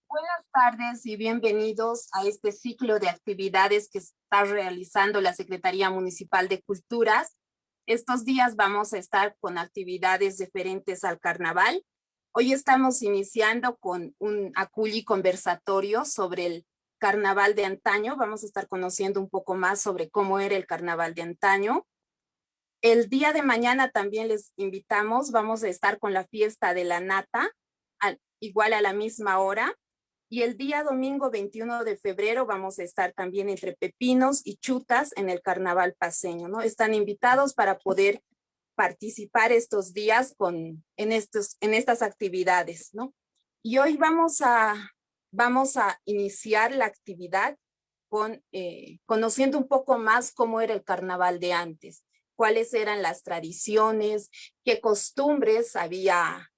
Buenas tardes y bienvenidos a este ciclo de actividades que está realizando la Secretaría Municipal de Culturas. Estos días vamos a estar con actividades diferentes al carnaval. Hoy estamos iniciando con un aculi conversatorio sobre el carnaval de antaño. Vamos a estar conociendo un poco más sobre cómo era el carnaval de antaño. El día de mañana también les invitamos, vamos a estar con la fiesta de la nata, igual a la misma hora. Y el día domingo 21 de febrero vamos a estar también entre pepinos y chutas en el carnaval paceño, ¿no? Están invitados para poder participar estos días en estas actividades, ¿no? Y hoy vamos a iniciar la actividad conociendo un poco más cómo era el carnaval de antes, cuáles eran las tradiciones, qué costumbres había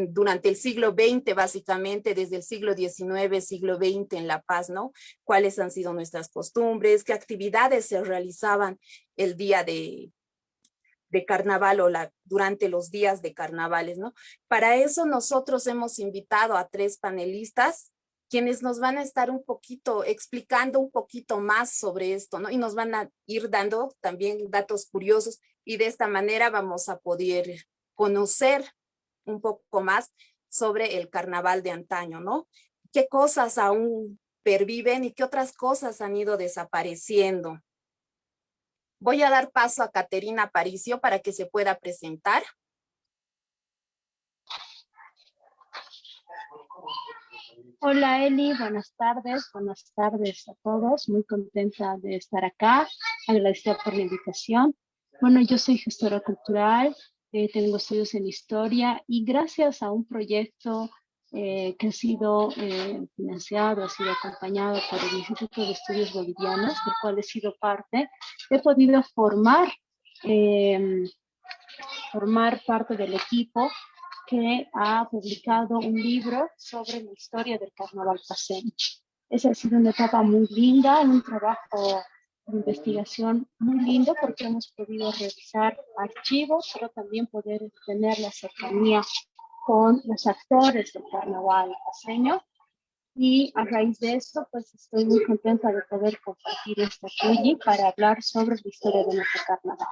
durante el siglo XX, básicamente, desde el siglo XIX, siglo XX en La Paz, ¿no? ¿Cuáles han sido nuestras costumbres? ¿Qué actividades se realizaban el día de carnaval o durante los días de carnavales, ¿no? Para eso nosotros hemos invitado a 3 panelistas, quienes nos van a estar explicando un poquito más sobre esto, ¿no? Y nos van a ir dando también datos curiosos y de esta manera vamos a poder conocer un poco más sobre el carnaval de antaño, ¿no? ¿Qué cosas aún perviven y qué otras cosas han ido desapareciendo? Voy a dar paso a Caterina Aparicio para que se pueda presentar. Hola Eli, buenas tardes a todos, muy contenta de estar acá, agradecida por la invitación. Bueno, yo soy gestora cultural, tengo estudios en historia y gracias a un proyecto que ha sido financiado, ha sido acompañado por el Instituto de Estudios Bolivianos, del cual he sido parte, he podido formar parte del equipo que ha publicado un libro sobre la historia del carnaval paceño. Esa ha sido una etapa muy linda, un trabajo de investigación muy lindo porque hemos podido revisar archivos, pero también poder tener la cercanía con los actores del carnaval paceño. Y a raíz de esto, pues estoy muy contenta de poder compartir esta actividad para hablar sobre la historia de nuestro carnaval.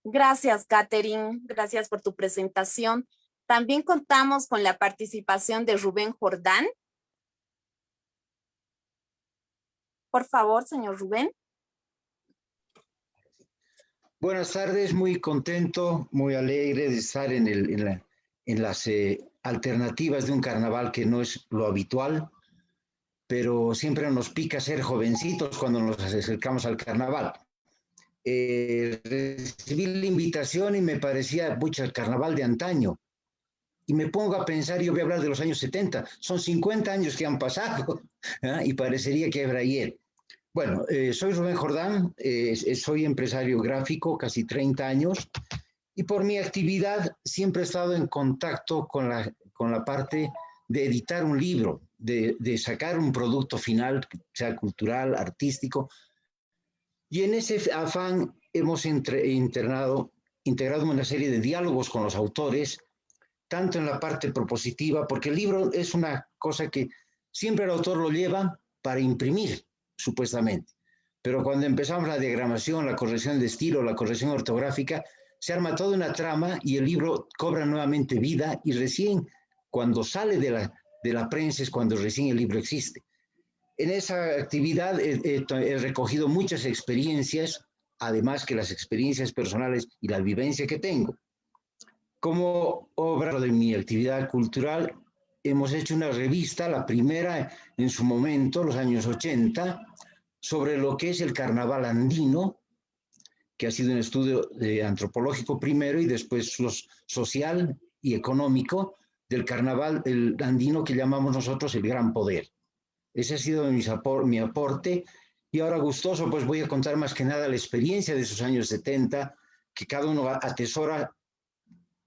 Gracias, Catherine. Gracias por tu presentación. También contamos con la participación de Rubén Jordán. Por favor, señor Rubén. Buenas tardes, muy contento, muy alegre de estar en las alternativas de un carnaval que no es lo habitual, pero siempre nos pica ser jovencitos cuando nos acercamos al carnaval. Recibí la invitación y me parecía, pucha, el carnaval de antaño. Y me pongo a pensar, yo voy a hablar de los años 70, son 50 años que han pasado, ¿eh? Y parecería que era ayer. Bueno, soy Rubén Jordán, soy empresario gráfico, casi 30 años, y por mi actividad siempre he estado en contacto con la parte de editar un libro, de sacar un producto final, sea cultural, artístico, y en ese afán hemos integrado una serie de diálogos con los autores, tanto en la parte propositiva, porque el libro es una cosa que siempre el autor lo lleva para imprimir, supuestamente. Pero cuando empezamos la diagramación, la corrección de estilo, la corrección ortográfica, se arma toda una trama y el libro cobra nuevamente vida y recién cuando sale de la prensa es cuando recién el libro existe. En esa actividad he recogido muchas experiencias, además que las experiencias personales y la vivencia que tengo. Como obra de mi actividad cultural, hemos hecho una revista, la primera en su momento, los años 80, sobre lo que es el carnaval andino, que ha sido un estudio antropológico primero y después social y económico del carnaval andino que llamamos nosotros el Gran Poder. Ese ha sido mi aporte y ahora gustoso pues voy a contar más que nada la experiencia de esos años 70 que cada uno atesora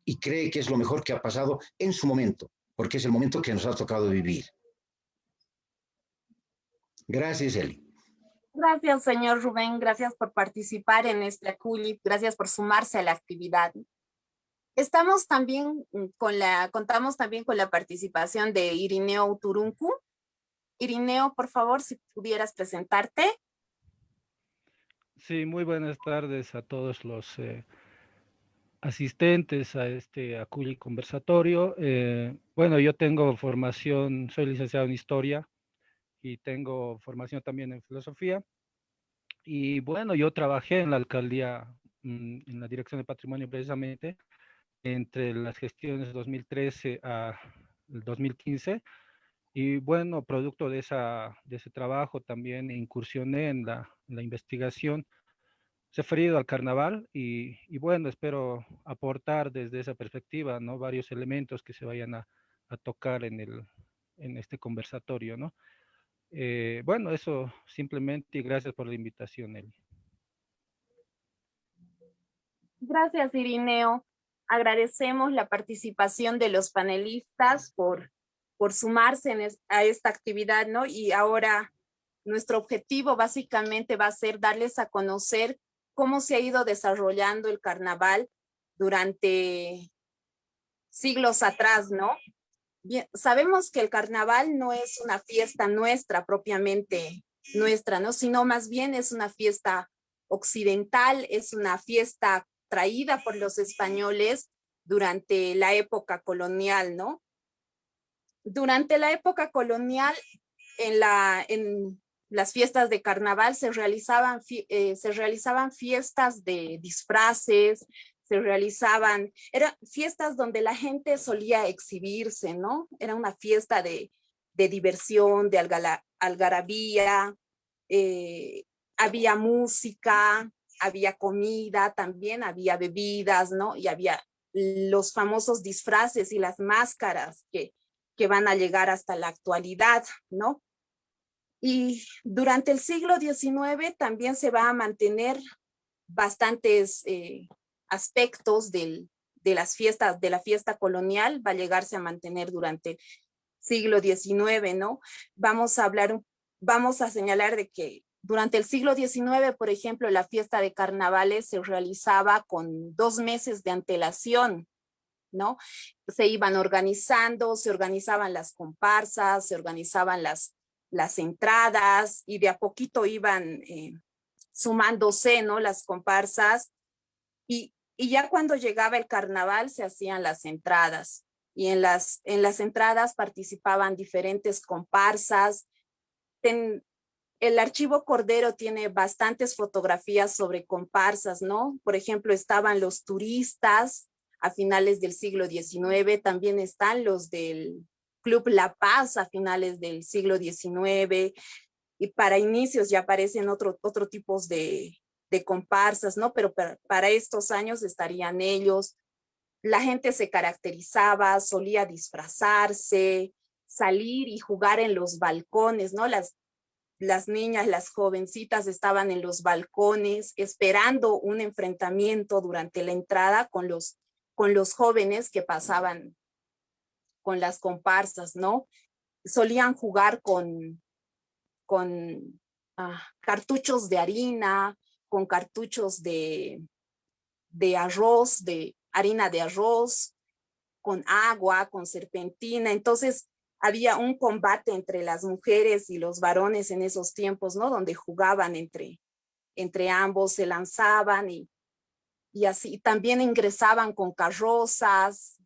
y cree que es lo mejor que ha pasado en su momento, porque es el momento que nos ha tocado vivir. Gracias, Eli. Gracias, señor Rubén. Gracias por participar en esta CULIP. Gracias por sumarse a la actividad. Estamos también contamos también con la participación de Irineo Uturuncu. Irineo, por favor, si pudieras presentarte. Sí, muy buenas tardes a todos los asistentes a este Aculi conversatorio. Bueno, yo tengo formación, soy licenciado en Historia y tengo formación también en Filosofía. Y bueno, yo trabajé en la alcaldía, en la Dirección de Patrimonio precisamente, entre las gestiones 2013 a el 2015. Y bueno, producto de ese trabajo también incursioné en la investigación referido al carnaval y bueno, espero aportar desde esa perspectiva, ¿no? Varios elementos que se vayan a tocar en este conversatorio, ¿no? Bueno, eso simplemente y gracias por la invitación, Eli. Gracias, Irineo. Agradecemos la participación de los panelistas por sumarse a esta actividad, ¿no? Y ahora nuestro objetivo básicamente va a ser darles a conocer cómo se ha ido desarrollando el carnaval durante siglos atrás, ¿no? Bien, sabemos que el carnaval no es una fiesta nuestra, propiamente nuestra, ¿no? Sino más bien es una fiesta occidental, es una fiesta traída por los españoles durante la época colonial, ¿no? Durante la época colonial, en las fiestas de carnaval se realizaban fiestas de disfraces, eran fiestas donde la gente solía exhibirse, ¿no? Era una fiesta de diversión, de algarabía, había música, había comida, también había bebidas, ¿no? Y había los famosos disfraces y las máscaras que van a llegar hasta la actualidad, ¿no? Y durante el siglo XIX también se va a mantener bastantes aspectos de las fiestas, de la fiesta colonial, va a llegarse a mantener durante el siglo XIX, ¿no? Vamos a señalar de que durante el siglo XIX, por ejemplo, la fiesta de carnavales se realizaba con 2 meses de antelación, ¿no? Se iban organizando, se organizaban las comparsas, se organizaban las entradas y de a poquito iban sumándose, ¿no? Las comparsas y ya cuando llegaba el carnaval se hacían las entradas y en las entradas participaban diferentes comparsas. El archivo Cordero tiene bastantes fotografías sobre comparsas, ¿no? Por ejemplo, estaban los turistas a finales del siglo XIX, también están los del Club La Paz a finales del siglo XIX, y para inicios ya aparecen otro tipos de comparsas, ¿no? Pero para estos años estarían ellos. La gente se caracterizaba, solía disfrazarse, salir y jugar en los balcones, ¿no? Las niñas, las jovencitas estaban en los balcones esperando un enfrentamiento durante la entrada con los jóvenes que pasaban con las comparsas, ¿no? Solían jugar con cartuchos de harina, con cartuchos de arroz, de harina de arroz, con agua, con serpentina. Entonces había un combate entre las mujeres y los varones en esos tiempos, ¿no? Donde jugaban entre ambos, se lanzaban y así. También ingresaban con carrozas.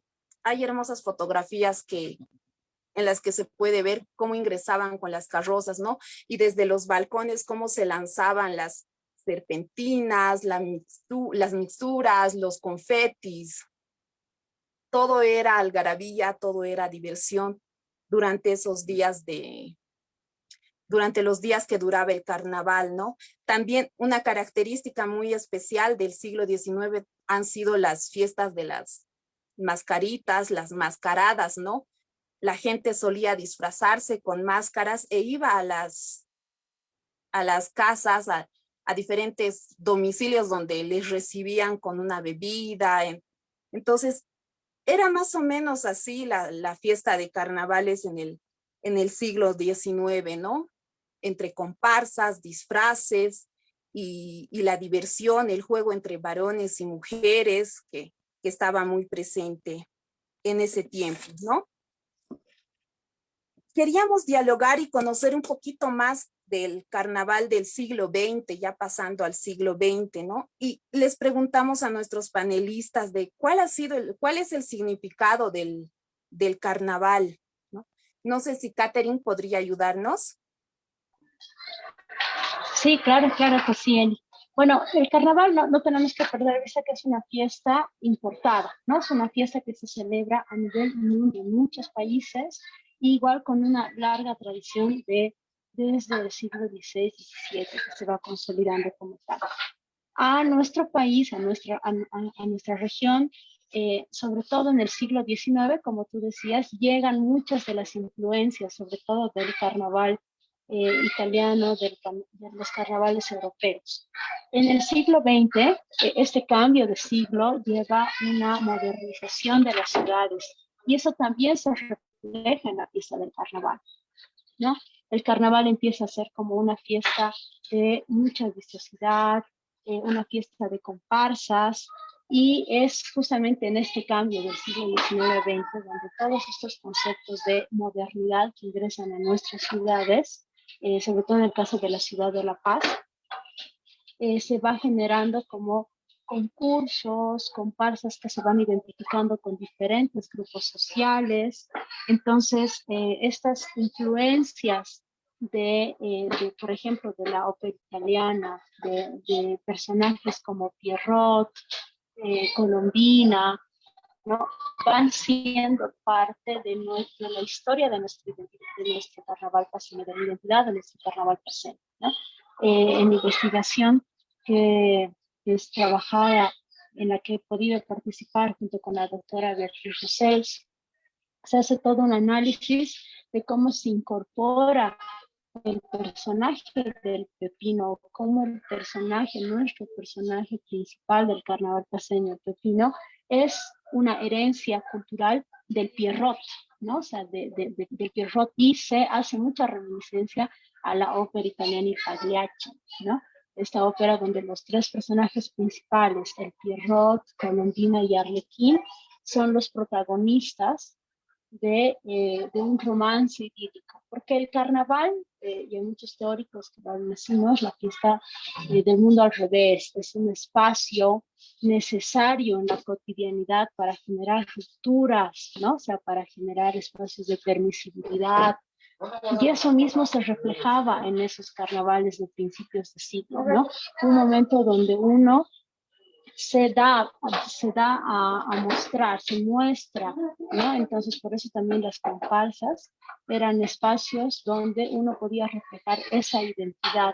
Hay hermosas fotografías en las que se puede ver cómo ingresaban con las carrozas, ¿no? Y desde los balcones cómo se lanzaban las serpentinas, las mixturas, los confetis. Todo era algarabía, todo era diversión durante durante los días que duraba el carnaval, ¿no? También una característica muy especial del siglo XIX han sido las fiestas de las mascaritas, las mascaradas, ¿no? La gente solía disfrazarse con máscaras e iba a las casas, a diferentes domicilios donde les recibían con una bebida. Entonces, era más o menos así la fiesta de carnavales en el siglo XIX, ¿no? entre comparsas, disfraces y la diversión, el juego entre varones y mujeres que estaba muy presente en ese tiempo, ¿no? Queríamos dialogar y conocer un poquito más del carnaval del siglo XX, ya pasando al siglo XX, ¿no? Y les preguntamos a nuestros panelistas de cuál es el significado del carnaval, ¿no? No sé si Catherine podría ayudarnos. Sí, claro, claro que sí, Eli. Bueno, el carnaval no tenemos que perder de vista que es una fiesta importada, ¿no? Es una fiesta que se celebra a nivel mundial en muchos países, igual con una larga tradición desde el siglo XVI, XVII, que se va consolidando como tal. A nuestro país, a nuestra región, sobre todo en el siglo XIX, como tú decías, llegan muchas de las influencias, sobre todo del carnaval italiano, de los carnavales europeos. En el siglo XX, este cambio de siglo lleva una modernización de las ciudades y eso también se refleja en la fiesta del carnaval, ¿no? El carnaval empieza a ser como una fiesta de mucha vistosidad, una fiesta de comparsas, y es justamente en este cambio del siglo XIX-XX donde todos estos conceptos de modernidad que ingresan a nuestras ciudades, sobre todo en el caso de la ciudad de La Paz, se va generando como concursos, comparsas que se van identificando con diferentes grupos sociales. Entonces, estas influencias por ejemplo, de la ópera italiana, de personajes como Pierrot, Colombina, ¿no? Van siendo parte de la historia de nuestra identidad, de nuestro carnaval pasado, de la identidad de nuestro carnaval presente, ¿no? En investigación que es trabajada, en la que he podido participar junto con la doctora Beatriz Rosels, se hace todo un análisis de cómo se incorpora el personaje del Pepino, cómo el personaje, nuestro personaje principal del carnaval paceño, el Pepino, es una herencia cultural del Pierrot, ¿no? O sea, del Pierrot, y se hace mucha reminiscencia a la ópera italiana Il Pagliacci, ¿no? Esta ópera donde los tres personajes principales, el Pierrot, Colombina y Arlequín, son los protagonistas de un romance idílico, porque el carnaval, y hay muchos teóricos que lo han mencionado, es la fiesta del mundo al revés, es un espacio necesario en la cotidianidad para generar rupturas, ¿no? O sea, para generar espacios de permisibilidad, y eso mismo se reflejaba en esos carnavales de principios de siglo, ¿no? Un momento donde uno se da a mostrar, se muestra, ¿no? Entonces, por eso también las comparsas eran espacios donde uno podía reflejar esa identidad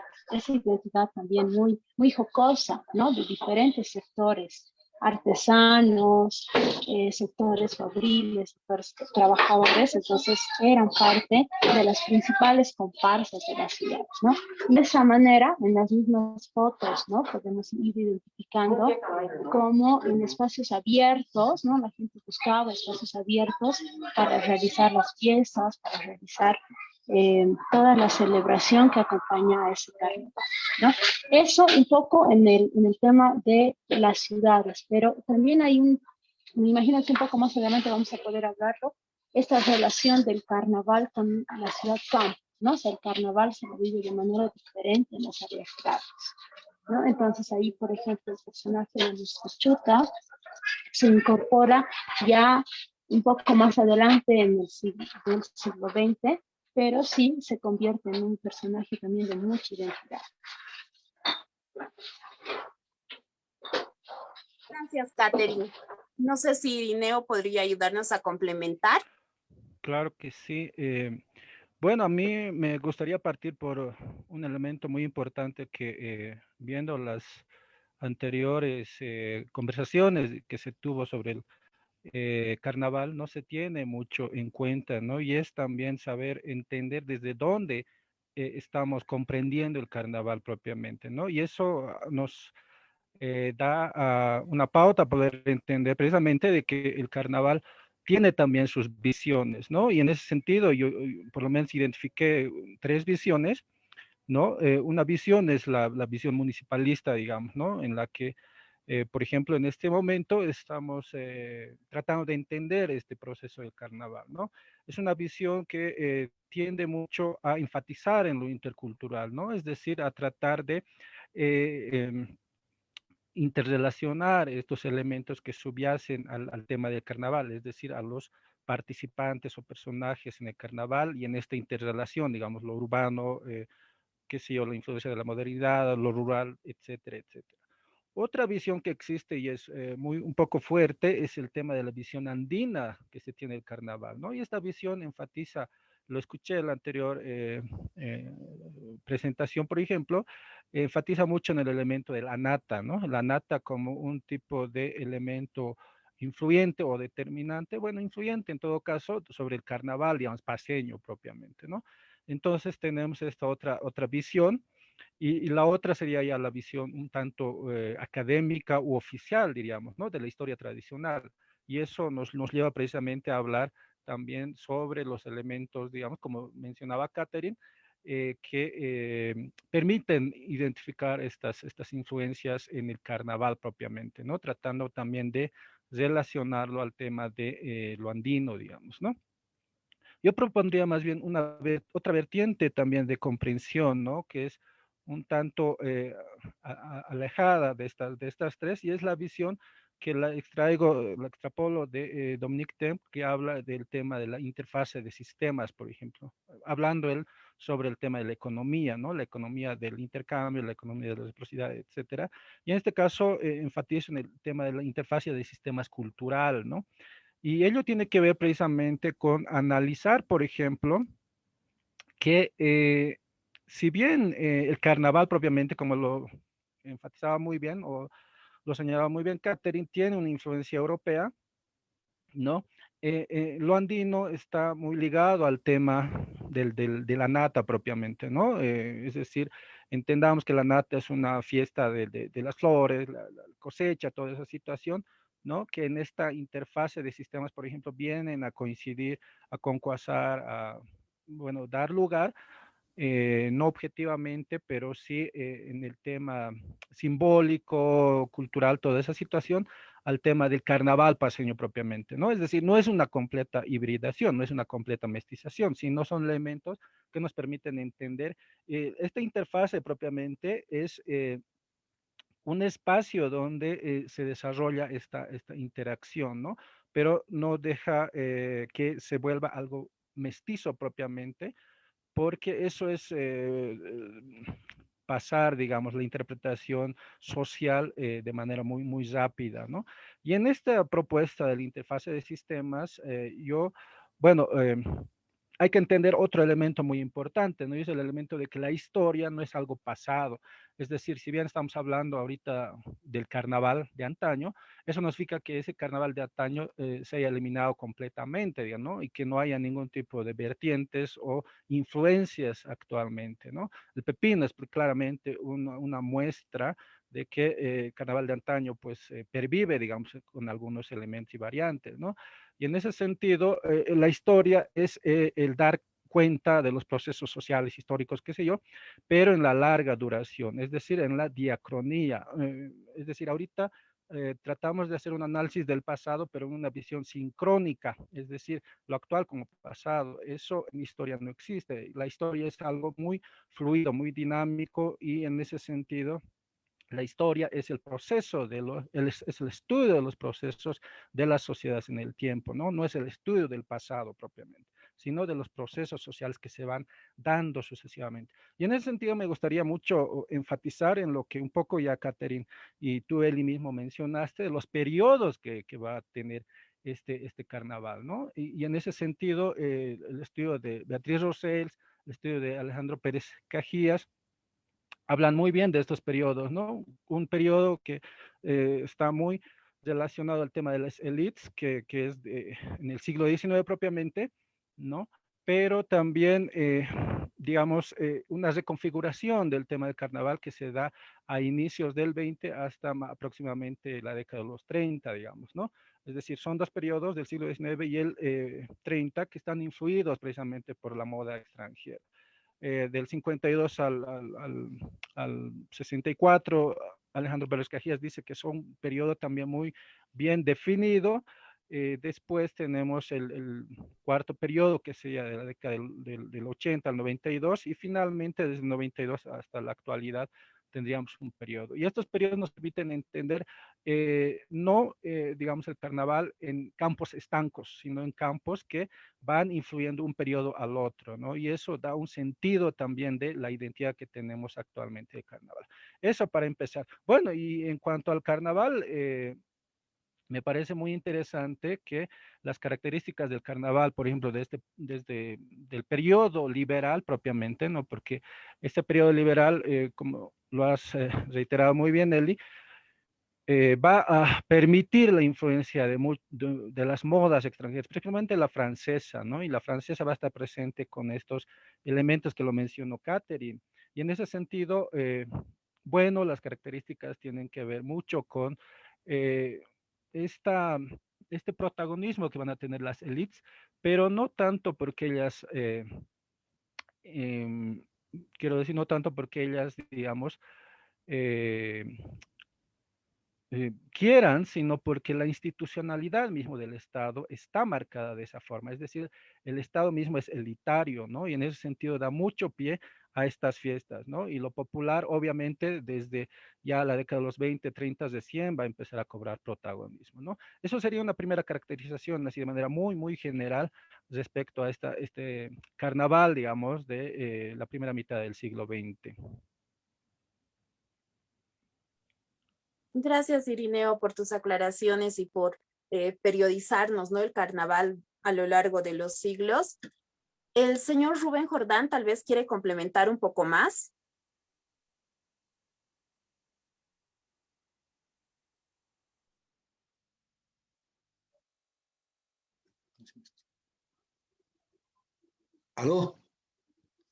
también muy, muy jocosa, ¿no? De diferentes sectores, artesanos, sectores fabriles, sectores trabajadores, entonces eran parte de las principales comparsas de las ciudades, ¿no? De esa manera, en las mismas fotos, ¿no? Podemos ir identificando cómo en espacios abiertos, ¿no? La gente buscaba espacios abiertos para realizar las fiestas, para realizar toda la celebración que acompaña a ese carnaval, ¿no? Eso un poco en el tema de las ciudades, pero también hay me imagino que un poco más adelante vamos a poder hablarlo, esta relación del carnaval con la ciudad campo, ¿no? O sea, el carnaval se lo vive de manera diferente en las áreas rurales, ¿no? Entonces ahí, por ejemplo, el personaje de nuestra Chuta se incorpora ya un poco más adelante en el siglo XX, pero sí se convierte en un personaje también de mucha identidad. Gracias, Catherine. No sé si Irineo podría ayudarnos a complementar. Claro que sí. Bueno, a mí me gustaría partir por un elemento muy importante que viendo las anteriores conversaciones que se tuvo sobre el carnaval, no se tiene mucho en cuenta, ¿no? Y es también saber entender desde dónde estamos comprendiendo el carnaval propiamente, ¿no? Y eso nos da una pauta para poder entender precisamente de que el carnaval tiene también sus visiones, ¿no? Y en ese sentido yo por lo menos identifiqué tres visiones ¿no? Una visión es la visión municipalista, digamos, ¿no? En la que, por ejemplo, en este momento estamos tratando de entender este proceso del carnaval, ¿no? Es una visión que tiende mucho a enfatizar en lo intercultural, ¿no? Es decir, a tratar de interrelacionar estos elementos que subyacen al tema del carnaval, es decir, a los participantes o personajes en el carnaval y en esta interrelación, digamos, lo urbano, qué sé yo, la influencia de la modernidad, lo rural, etcétera, etcétera. Otra visión que existe y es un poco fuerte es el tema de la visión andina que se tiene del carnaval, ¿no? Y esta visión enfatiza, lo escuché en la anterior eh, presentación, por ejemplo, enfatiza mucho en el elemento de la nata, ¿no? La nata como un tipo de elemento influyente o determinante, bueno, influyente en todo caso sobre el carnaval, digamos, paseño propiamente, ¿no? Entonces tenemos esta otra visión y la otra sería ya la visión un tanto académica u oficial, diríamos, ¿no? De la historia tradicional. Y eso nos lleva precisamente a hablar también sobre los elementos, digamos, como mencionaba Catherine, que permiten identificar estas influencias en el carnaval propiamente, ¿no? Tratando también de relacionarlo al tema de lo andino, digamos, ¿no? Yo propondría más bien otra vertiente también de comprensión, ¿no? Que es un tanto alejada de estas tres, y es la visión que la extrapolo de Dominique Temp, que habla del tema de la interfase de sistemas, por ejemplo, hablando él sobre el tema de la economía, ¿no? La economía del intercambio, la economía de la reciprocidad, etcétera. Y en este caso enfatizo en el tema de la interfase de sistemas cultural, ¿no? Y ello tiene que ver precisamente con analizar, por ejemplo, que si bien el carnaval propiamente, como lo enfatizaba muy bien o lo señalaba muy bien Catherine, tiene una influencia europea, ¿no? Lo andino está muy ligado al tema de la nata propiamente, ¿no? Es decir, entendamos que la nata es una fiesta de las flores, la cosecha, toda esa situación, ¿no? Que en esta interfase de sistemas, por ejemplo, vienen a coincidir, a concuasar, a, bueno, dar lugar no objetivamente, pero sí en el tema simbólico, cultural, toda esa situación, al tema del carnaval paseño propiamente, ¿no? Es decir, no es una completa hibridación, no es una completa mestización, sino son elementos que nos permiten entender. Esta interfase propiamente es un espacio donde se desarrolla esta interacción, ¿no? Pero no deja que se vuelva algo mestizo propiamente, porque eso es pasar, digamos, la interpretación social de manera muy rápida, ¿no? Y en esta propuesta de la interfase de sistemas, bueno, hay que entender otro elemento muy importante, ¿no? Y es el elemento de que la historia no es algo pasado. Es decir, si bien estamos hablando ahorita del carnaval de antaño, eso no significa que ese carnaval de antaño se haya eliminado completamente, digamos, ¿no? Y que no haya ningún tipo de vertientes o influencias actualmente, ¿no? El pepino es claramente una muestra de que el carnaval de antaño pues pervive, digamos, con algunos elementos y variantes, ¿no? Y en ese sentido, la historia es el dar cuenta de los procesos sociales, históricos, qué sé yo, pero en la larga duración, es decir, en la diacronía. Es decir, ahorita tratamos de hacer un análisis del pasado, pero en una visión sincrónica, es decir, lo actual como pasado. Eso en historia no existe. La historia es algo muy fluido, muy dinámico y en ese sentido la historia es el proceso es el estudio de los procesos de las sociedades en el tiempo, ¿no? No es el estudio del pasado propiamente, sino de los procesos sociales que se van dando sucesivamente. Y en ese sentido me gustaría mucho enfatizar en lo que un poco ya Catherine y tú, Eli, mismo mencionaste, de los periodos que va a tener este carnaval, ¿no? Y en ese sentido, el estudio de Beatriz Rosell, el estudio de Alejandro Pérez Cajías, hablan muy bien de estos periodos, ¿no? Un periodo que está muy relacionado al tema de las élites, que es en el siglo XIX propiamente, ¿no? Pero también, digamos, una reconfiguración del tema del carnaval que se da a inicios del 20 hasta aproximadamente la década de los 30, digamos, ¿no? Es decir, son dos periodos del siglo XIX y el 30 que están influidos precisamente por la moda extranjera. del 52 al 64, Alejandro Pérez Cajías dice que son un periodo también muy bien definido. Después tenemos el cuarto periodo, que sería de la década del 80 al 92, y finalmente desde el 92 hasta la actualidad tendríamos un periodo. Y estos periodos nos permiten entender no, digamos, el carnaval en campos estancos, sino en campos que van influyendo un periodo al otro, ¿no? Y eso da un sentido también de la identidad que tenemos actualmente de carnaval. Eso para empezar. Bueno, y en cuanto al carnaval, me parece muy interesante que las características del carnaval, por ejemplo, desde el periodo liberal propiamente, ¿no? Porque este periodo liberal, como lo has reiterado muy bien, Eli, va a permitir la influencia de las modas extranjeras, principalmente la francesa, ¿no? Y la francesa va a estar presente con estos elementos que lo mencionó Catherine. Y en ese sentido, bueno, las características tienen que ver mucho con eh, esta, este protagonismo que van a tener las élites, pero no tanto porque ellas, em, quiero decir, no tanto porque ellas, digamos, eh, quieran, sino porque la institucionalidad mismo del Estado está marcada de esa forma. Es decir, el Estado mismo es elitario, ¿no? Y en ese sentido da mucho pie a estas fiestas, ¿no? Y lo popular, obviamente, desde ya la década de los 20, 30, de 100 va a empezar a cobrar protagonismo, ¿no? Eso sería una primera caracterización, así de manera muy, muy general respecto a este carnaval, digamos, de la primera mitad del siglo XX. Gracias, Irineo, por tus aclaraciones y por periodizarnos, ¿no? El carnaval a lo largo de los siglos. El señor Rubén Jordán tal vez quiere complementar un poco más. ¿Aló?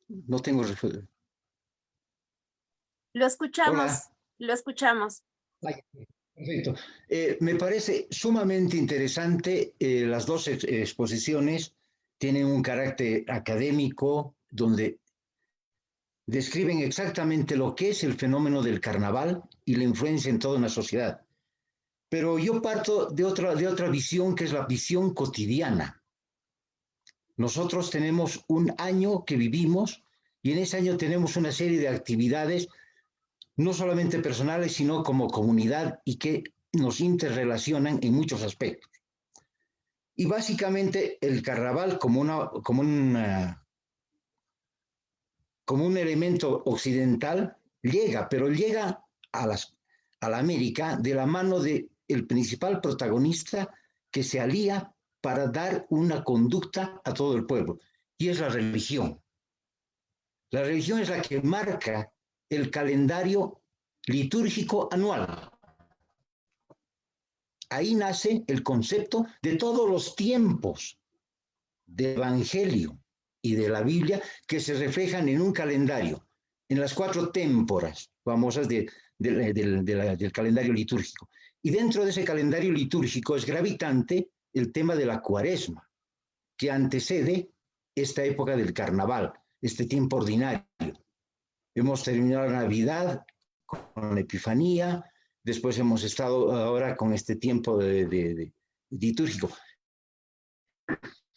No tengo respuesta. Lo escuchamos, Hola. lo escuchamos. Ay, perfecto. Me parece sumamente interesante. Las dos exposiciones tienen un carácter académico donde describen exactamente lo que es el fenómeno del carnaval y la influencia en toda una sociedad. Pero yo parto de otra visión, que es la visión cotidiana. Nosotros tenemos un año que vivimos y en ese año tenemos una serie de actividades, no solamente personales, sino como comunidad, y que nos interrelacionan en muchos aspectos. Y básicamente el carnaval como un elemento occidental llega, pero llega a la América de la mano del principal protagonista que se alía para dar una conducta a todo el pueblo, y es la religión. La religión es la que marca el calendario litúrgico anual. Ahí nace el concepto de todos los tiempos del Evangelio y de la Biblia que se reflejan en un calendario, en las 4 témporas famosas del calendario litúrgico. Y dentro de ese calendario litúrgico es gravitante el tema de la Cuaresma, que antecede esta época del carnaval, este tiempo ordinario. Hemos terminado la Navidad con la Epifanía, después hemos estado ahora con este tiempo litúrgico.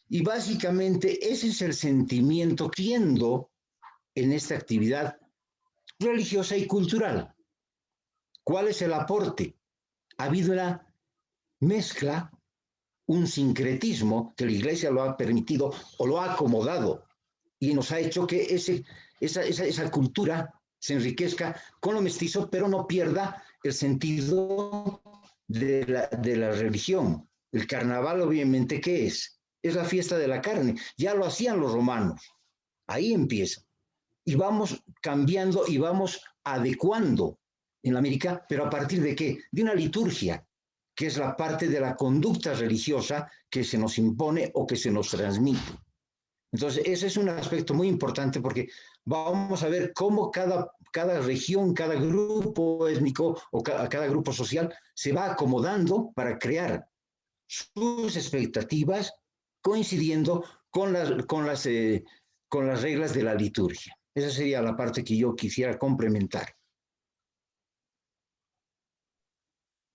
Y básicamente ese es el sentimiento que siendo en esta actividad religiosa y cultural. ¿Cuál es el aporte? Ha habido una mezcla, un sincretismo que la Iglesia lo ha permitido o lo ha acomodado y nos ha hecho que esa cultura se enriquezca con lo mestizo, pero no pierda el sentido de la religión. El carnaval, obviamente, ¿qué es? Es la fiesta de la carne. Ya lo hacían los romanos. Ahí empieza. Y vamos cambiando y vamos adecuando en la América, pero ¿a partir de qué? De una liturgia, que es la parte de la conducta religiosa que se nos impone o que se nos transmite. Entonces, ese es un aspecto muy importante, porque vamos a ver cómo cada región, cada grupo étnico o cada grupo social se va acomodando para crear sus expectativas coincidiendo con las reglas de la liturgia. Esa sería la parte que yo quisiera complementar.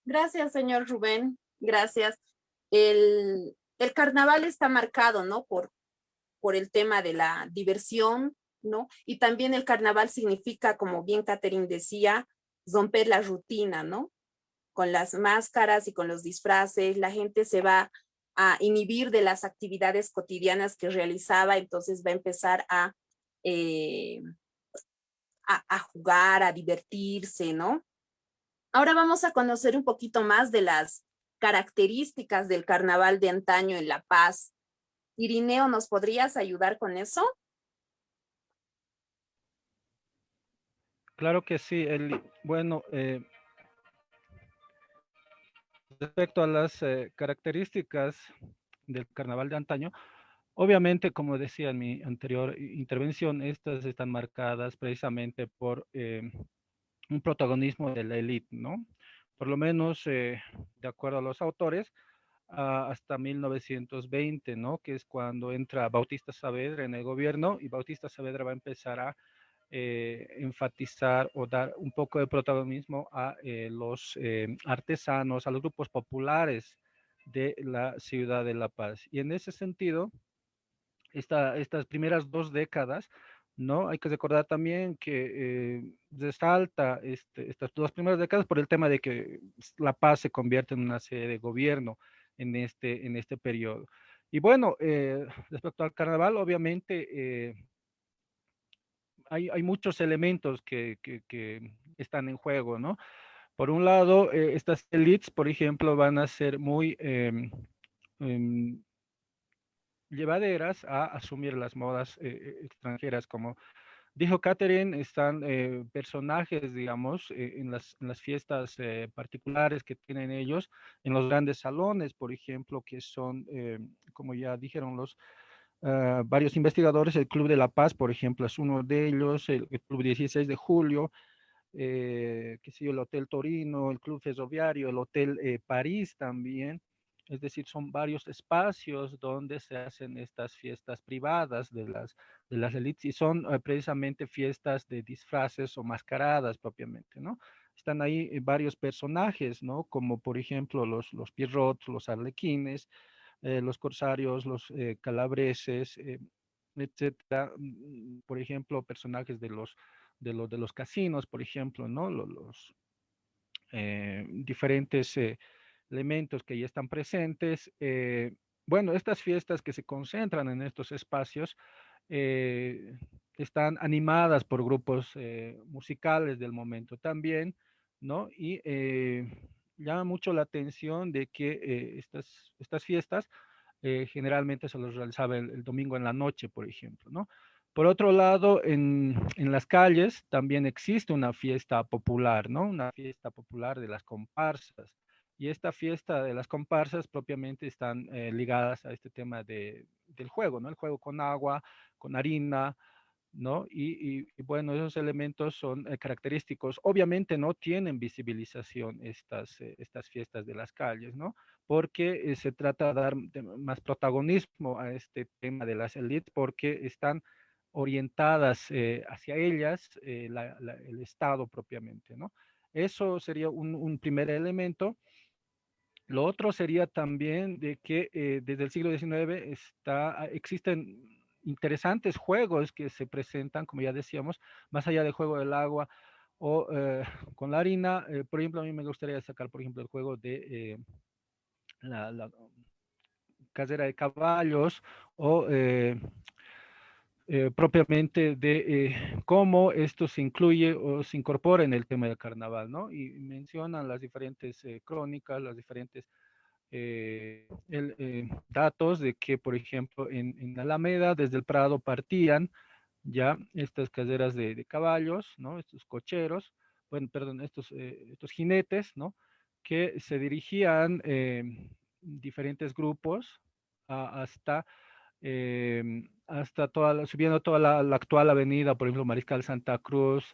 Gracias, señor Rubén. Gracias. El carnaval está marcado, ¿no? Por el tema de la diversión, ¿no? Y también el carnaval significa, como bien Catherine decía, romper la rutina, ¿no? Con las máscaras y con los disfraces, la gente se va a inhibir de las actividades cotidianas que realizaba, entonces va a empezar eh, a jugar, a divertirse, ¿no? Ahora vamos a conocer un poquito más de las características del carnaval de antaño en La Paz. Irineo, ¿nos podrías ayudar con eso? Claro que sí. Bueno, respecto a las características del carnaval de antaño, obviamente, como decía en mi anterior intervención, estas están marcadas precisamente por un protagonismo de la élite, ¿no? Por lo menos, de acuerdo a los autores, hasta 1920, ¿no? Que es cuando entra Bautista Saavedra en el gobierno y Bautista Saavedra va a empezar a enfatizar o dar un poco de protagonismo a los artesanos, a los grupos populares de la ciudad de La Paz. Y en ese sentido, estas primeras 2 décadas, ¿no? Hay que recordar también que resalta estas 2 primeras décadas por el tema de que La Paz se convierte en una sede de gobierno en este periodo. Y bueno, respecto al carnaval, obviamente hay muchos elementos que están en juego, ¿no? Por un lado, estas elites, por ejemplo, van a ser muy em, llevaderas a asumir las modas extranjeras. Como dijo Catherine, están personajes, digamos, en las fiestas particulares que tienen ellos, en los grandes salones, por ejemplo, que son, como ya dijeron varios investigadores, el Club de la Paz, por ejemplo, es uno de ellos, el Club 16 de Julio, qué sé yo, el Hotel Torino, el Club Ferroviario, el Hotel París también. Es decir, son varios espacios donde se hacen estas fiestas privadas de las élites y son precisamente fiestas de disfraces o mascaradas propiamente, ¿no? Están ahí varios personajes, ¿no? Como por ejemplo los Pierrots, los Arlequines, los corsarios, los calabreses, etcétera. Por ejemplo, personajes de los casinos, por ejemplo, ¿no? Los diferentes elementos que ya están presentes. Bueno, estas fiestas que se concentran en estos espacios eh, están animadas por grupos musicales del momento también, ¿no? Y llama mucho la atención de que estas fiestas generalmente se los realizaba el domingo en la noche, por ejemplo, ¿no? Por otro lado, en las calles también existe una fiesta popular, ¿no? Una fiesta popular de las comparsas. Y esta fiesta de las comparsas propiamente están ligadas a este tema del juego, ¿no? El juego con agua, con harina, ¿no? Y bueno, esos elementos son característicos. Obviamente no tienen visibilización estas fiestas de las calles, ¿no? Porque se trata de dar más protagonismo a este tema de las élites, porque están orientadas hacia ellas el Estado propiamente, ¿no? Eso sería un primer elemento. Lo otro sería también de que desde el siglo XIX existen interesantes juegos que se presentan, como ya decíamos, más allá del juego del agua o con la harina. Por ejemplo, a mí me gustaría destacar, por ejemplo, el juego de la carrera de caballos o propiamente de cómo esto se incluye o se incorpora en el tema del carnaval, ¿no? Y mencionan las diferentes crónicas, las diferentes datos de que, por ejemplo, en Alameda, desde el Prado partían ya estas carreras de caballos, ¿no? Estos cocheros, bueno, perdón, estos jinetes, ¿no? Que se dirigían diferentes grupos hasta hasta subiendo toda la actual avenida, por ejemplo, Mariscal Santa Cruz,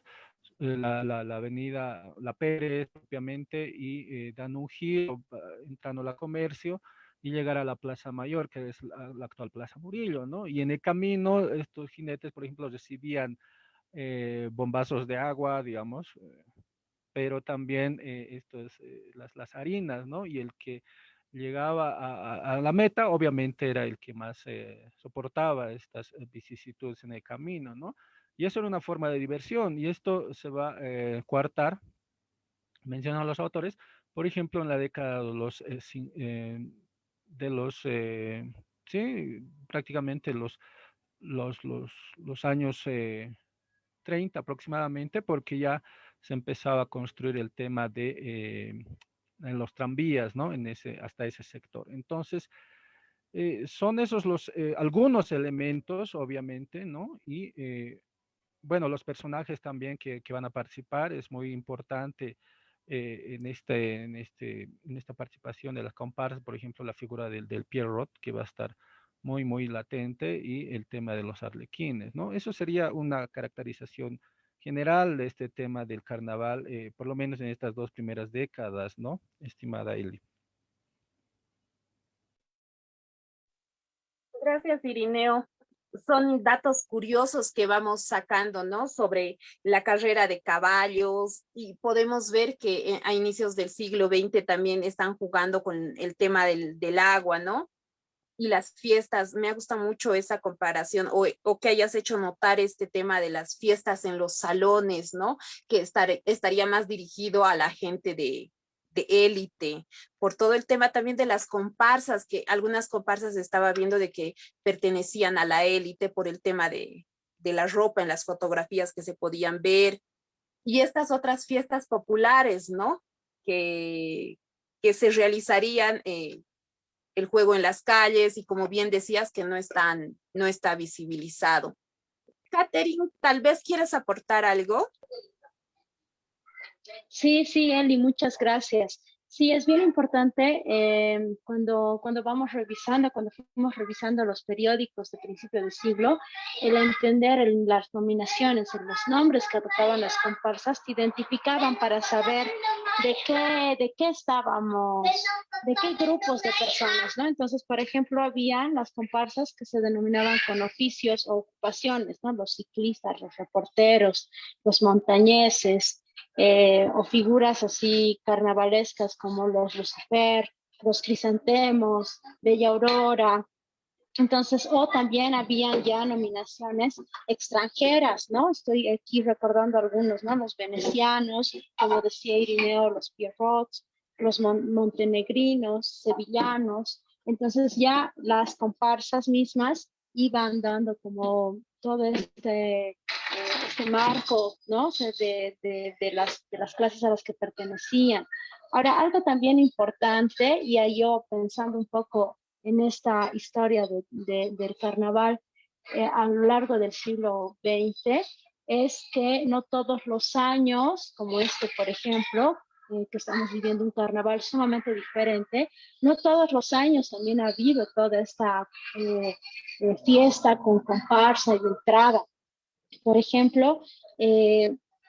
la avenida La Pérez propiamente, y dando un giro, entrando a la Comercio, y llegar a la Plaza Mayor, que es la actual Plaza Murillo, ¿no? Y en el camino, estos jinetes, por ejemplo, recibían bombazos de agua, digamos, pero también las harinas, ¿no? Y el que llegaba a la meta, obviamente era el que más soportaba estas vicisitudes en el camino, ¿no? Y eso era una forma de diversión, y esto se va a coartar, mencionan los autores, por ejemplo, en la década de los sí, prácticamente los años 30 aproximadamente, porque ya se empezaba a construir el tema de en los tranvías, ¿no? Hasta ese sector. Entonces, son esos algunos elementos, obviamente, ¿no? Y bueno, los personajes también que van a participar, es muy importante en esta participación de las comparsas, por ejemplo, la figura del Pierrot, que va a estar muy, muy latente, y el tema de los arlequines, ¿no? Eso sería una caracterización general de este tema del carnaval, por lo menos en estas 2 primeras décadas, ¿no? Estimada Eli. Gracias, Irineo. Son datos curiosos que vamos sacando, ¿no? Sobre la carrera de caballos, y podemos ver que a inicios del siglo XX también están jugando con el tema del agua, ¿no? Y las fiestas. Me gusta mucho esa comparación, o que hayas hecho notar este tema de las fiestas en los salones, ¿no? Que estaría más dirigido a la gente de élite, por todo el tema también de las comparsas, que algunas comparsas estaba viendo de que pertenecían a la élite por el tema de la ropa en las fotografías que se podían ver, y estas otras fiestas populares, ¿no? Que se realizarían, el juego en las calles, y como bien decías, que no está visibilizado. Catherine, tal vez quieres aportar algo. Sí, sí, Eli, muchas gracias. Sí, es bien importante cuando vamos revisando, cuando fuimos revisando los periódicos de principio de siglo, el entender las nominaciones, los nombres que adoptaban las comparsas, te identificaban para saber de qué estábamos, de qué grupos de personas, ¿no? Entonces, por ejemplo, había las comparsas que se denominaban con oficios o ocupaciones, ¿no? Los ciclistas, los reporteros, los montañeses, o figuras así carnavalescas como los Lucifer, los Crisantemos, Bella Aurora. Entonces, o también habían ya nominaciones extranjeras, ¿no? Estoy aquí recordando algunos, ¿no? Los venecianos, como decía Irineo, los Pierrots, los montenegrinos, sevillanos. Entonces ya las comparsas mismas iban dando como todo este marco, ¿no? O sea, de las clases a las que pertenecían. Ahora, algo también importante, y ahí yo pensando un poco en esta historia del carnaval a lo largo del siglo XX, es que no todos los años, como este, por ejemplo, que estamos viviendo un carnaval sumamente diferente, no todos los años también ha habido toda esta fiesta con comparsa y entrada. Por ejemplo,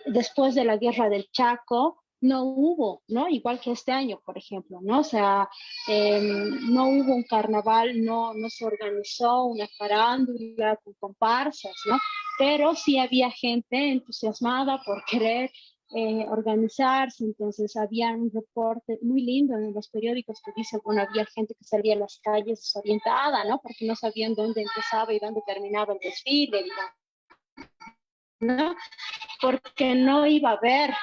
después de la guerra del Chaco, no hubo, ¿no? Igual que este año, por ejemplo, ¿no? O sea, no hubo un carnaval, no se organizó una farándula con comparsas, ¿no? Pero sí había gente entusiasmada por querer organizarse, entonces había un reporte muy lindo en los periódicos que dice, bueno, había gente que salía a las calles desorientada, ¿no? Porque no sabían dónde empezaba y dónde terminaba el desfile, digamos, ¿no? Porque no iba a haber.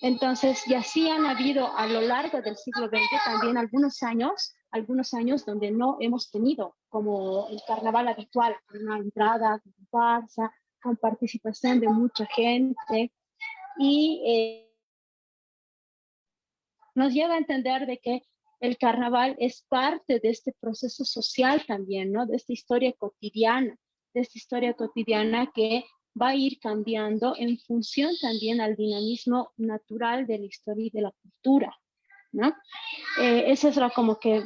Entonces, y así han habido a lo largo del siglo XX también algunos años donde no hemos tenido como el carnaval habitual, una entrada, comparsa, con participación de mucha gente, y nos lleva a entender de que el carnaval es parte de este proceso social también, ¿no? De esta historia cotidiana que va a ir cambiando en función también al dinamismo natural de la historia y de la cultura, ¿no? Eso es como que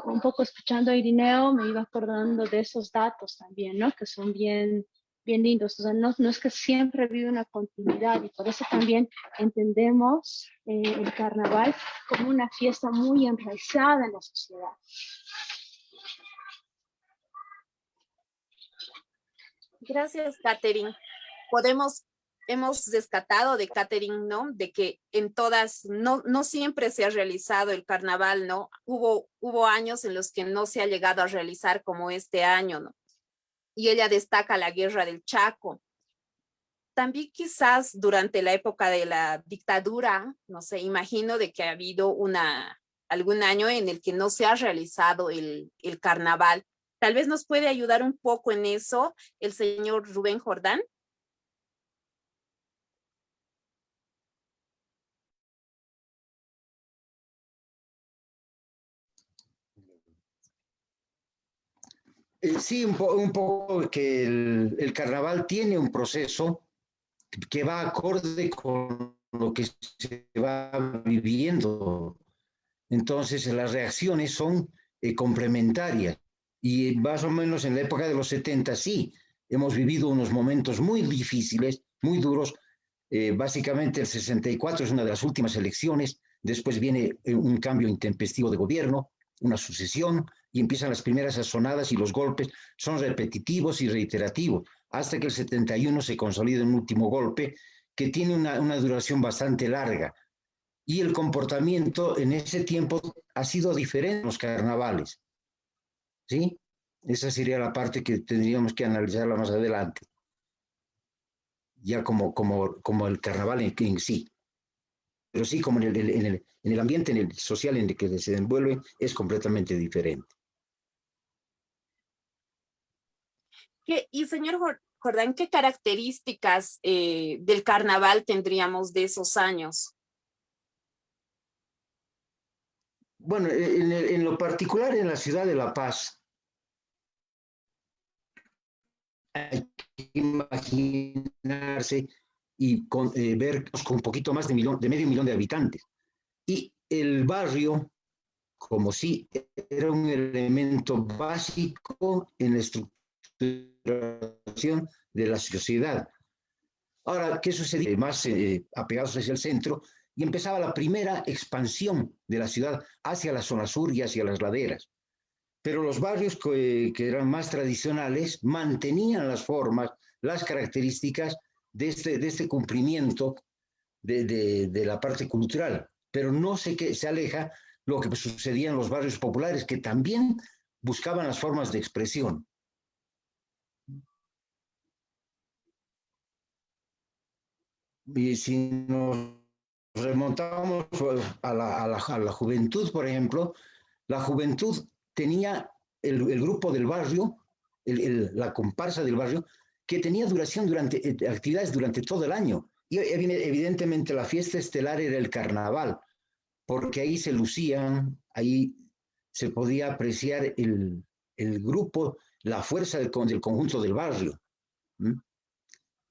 un poco escuchando a Irineo me iba acordando de esos datos también, ¿no? Que son bien lindos. O sea, no es que siempre ha habido una continuidad, y por eso también entendemos el carnaval como una fiesta muy enraizada en la sociedad. Gracias, Catherine. hemos rescatado de Catherine, ¿no? De que en todas, no siempre se ha realizado el carnaval, ¿no? Hubo años en los que no se ha llegado a realizar como este año, ¿no? Y ella destaca la guerra del Chaco. También quizás durante la época de la dictadura, no sé, imagino de que ha habido algún año en el que no se ha realizado el carnaval. Tal vez nos puede ayudar un poco en eso el señor Rubén Jordán. Sí, un poco que el carnaval tiene un proceso que va acorde con lo que se va viviendo. Entonces, las reacciones son complementarias. Y más o menos en la época de los 70, sí, hemos vivido unos momentos muy difíciles, muy duros. Básicamente, el 64 es una de las últimas elecciones. Después viene un cambio intempestivo de gobierno, una sucesión, y empiezan las primeras azonadas y los golpes son repetitivos y reiterativos, hasta que el 71 se consolida un último golpe que tiene una duración bastante larga. Y el comportamiento en ese tiempo ha sido diferente en los carnavales, ¿sí? Esa sería la parte que tendríamos que analizarla más adelante, ya como el carnaval en sí. Pero sí, como en el ambiente en el social en el que se desenvuelve, es completamente diferente. Y señor Jordán, ¿qué características del carnaval tendríamos de esos años? Bueno, en lo particular en la ciudad de La Paz, hay que imaginarse y ver con un poquito más de medio millón de habitantes. Y el barrio, como si era un elemento básico en la estructuración de la sociedad. Ahora, ¿qué sucedía? Más apegados hacia el centro, y empezaba la primera expansión de la ciudad hacia la zona sur y hacia las laderas. Pero los barrios que eran más tradicionales mantenían las formas, las características de este cumplimiento de la parte cultural, pero no sé qué se aleja lo que sucedía en los barrios populares, que también buscaban las formas de expresión. Y si nos remontamos a la juventud, por ejemplo, la juventud tenía el grupo del barrio, la comparsa del barrio, que tenía duración actividades durante todo el año. Y evidentemente la fiesta estelar era el carnaval, porque ahí se lucían, ahí se podía apreciar el grupo, la fuerza del conjunto del barrio. ¿Mm?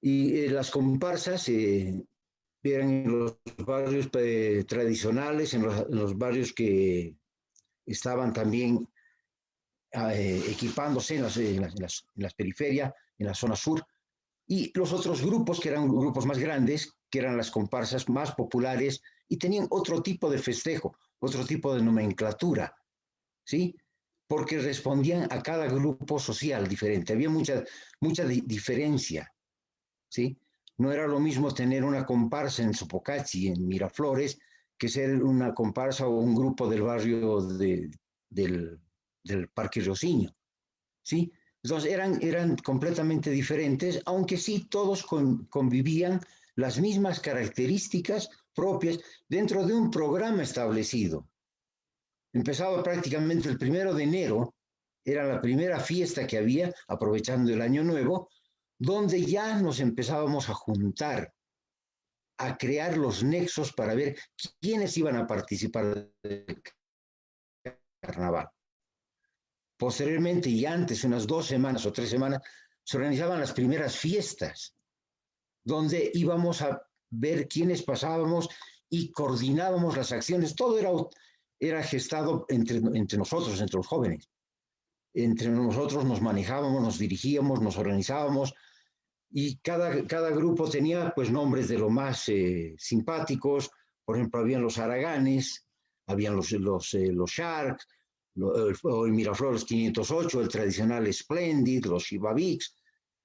Y las comparsas eran en los barrios tradicionales, en los barrios que estaban también equipándose en las periferias, en la zona sur, y los otros grupos, que eran grupos más grandes, que eran las comparsas más populares, y tenían otro tipo de festejo, otro tipo de nomenclatura, ¿sí? Porque respondían a cada grupo social diferente, había mucha diferencia, ¿sí? No era lo mismo tener una comparsa en Sopocachi, en Miraflores, que ser una comparsa o un grupo del barrio del Parque Rioseño, ¿sí? Entonces eran completamente diferentes, aunque sí todos convivían las mismas características propias dentro de un programa establecido. Empezaba prácticamente el 1 de enero, era la primera fiesta que había, aprovechando el Año Nuevo, donde ya nos empezábamos a juntar, a crear los nexos para ver quiénes iban a participar del carnaval. Posteriormente y antes, unas 2 semanas o 3 semanas, se organizaban las primeras fiestas, donde íbamos a ver quiénes pasábamos y coordinábamos las acciones. Todo era gestado entre nosotros, entre los jóvenes. Entre nosotros nos manejábamos, nos dirigíamos, nos organizábamos, y cada grupo tenía pues nombres de lo más simpáticos. Por ejemplo, habían los Araganes, habían los Sharks, el Miraflores 508, el tradicional Splendid, los Shibabix,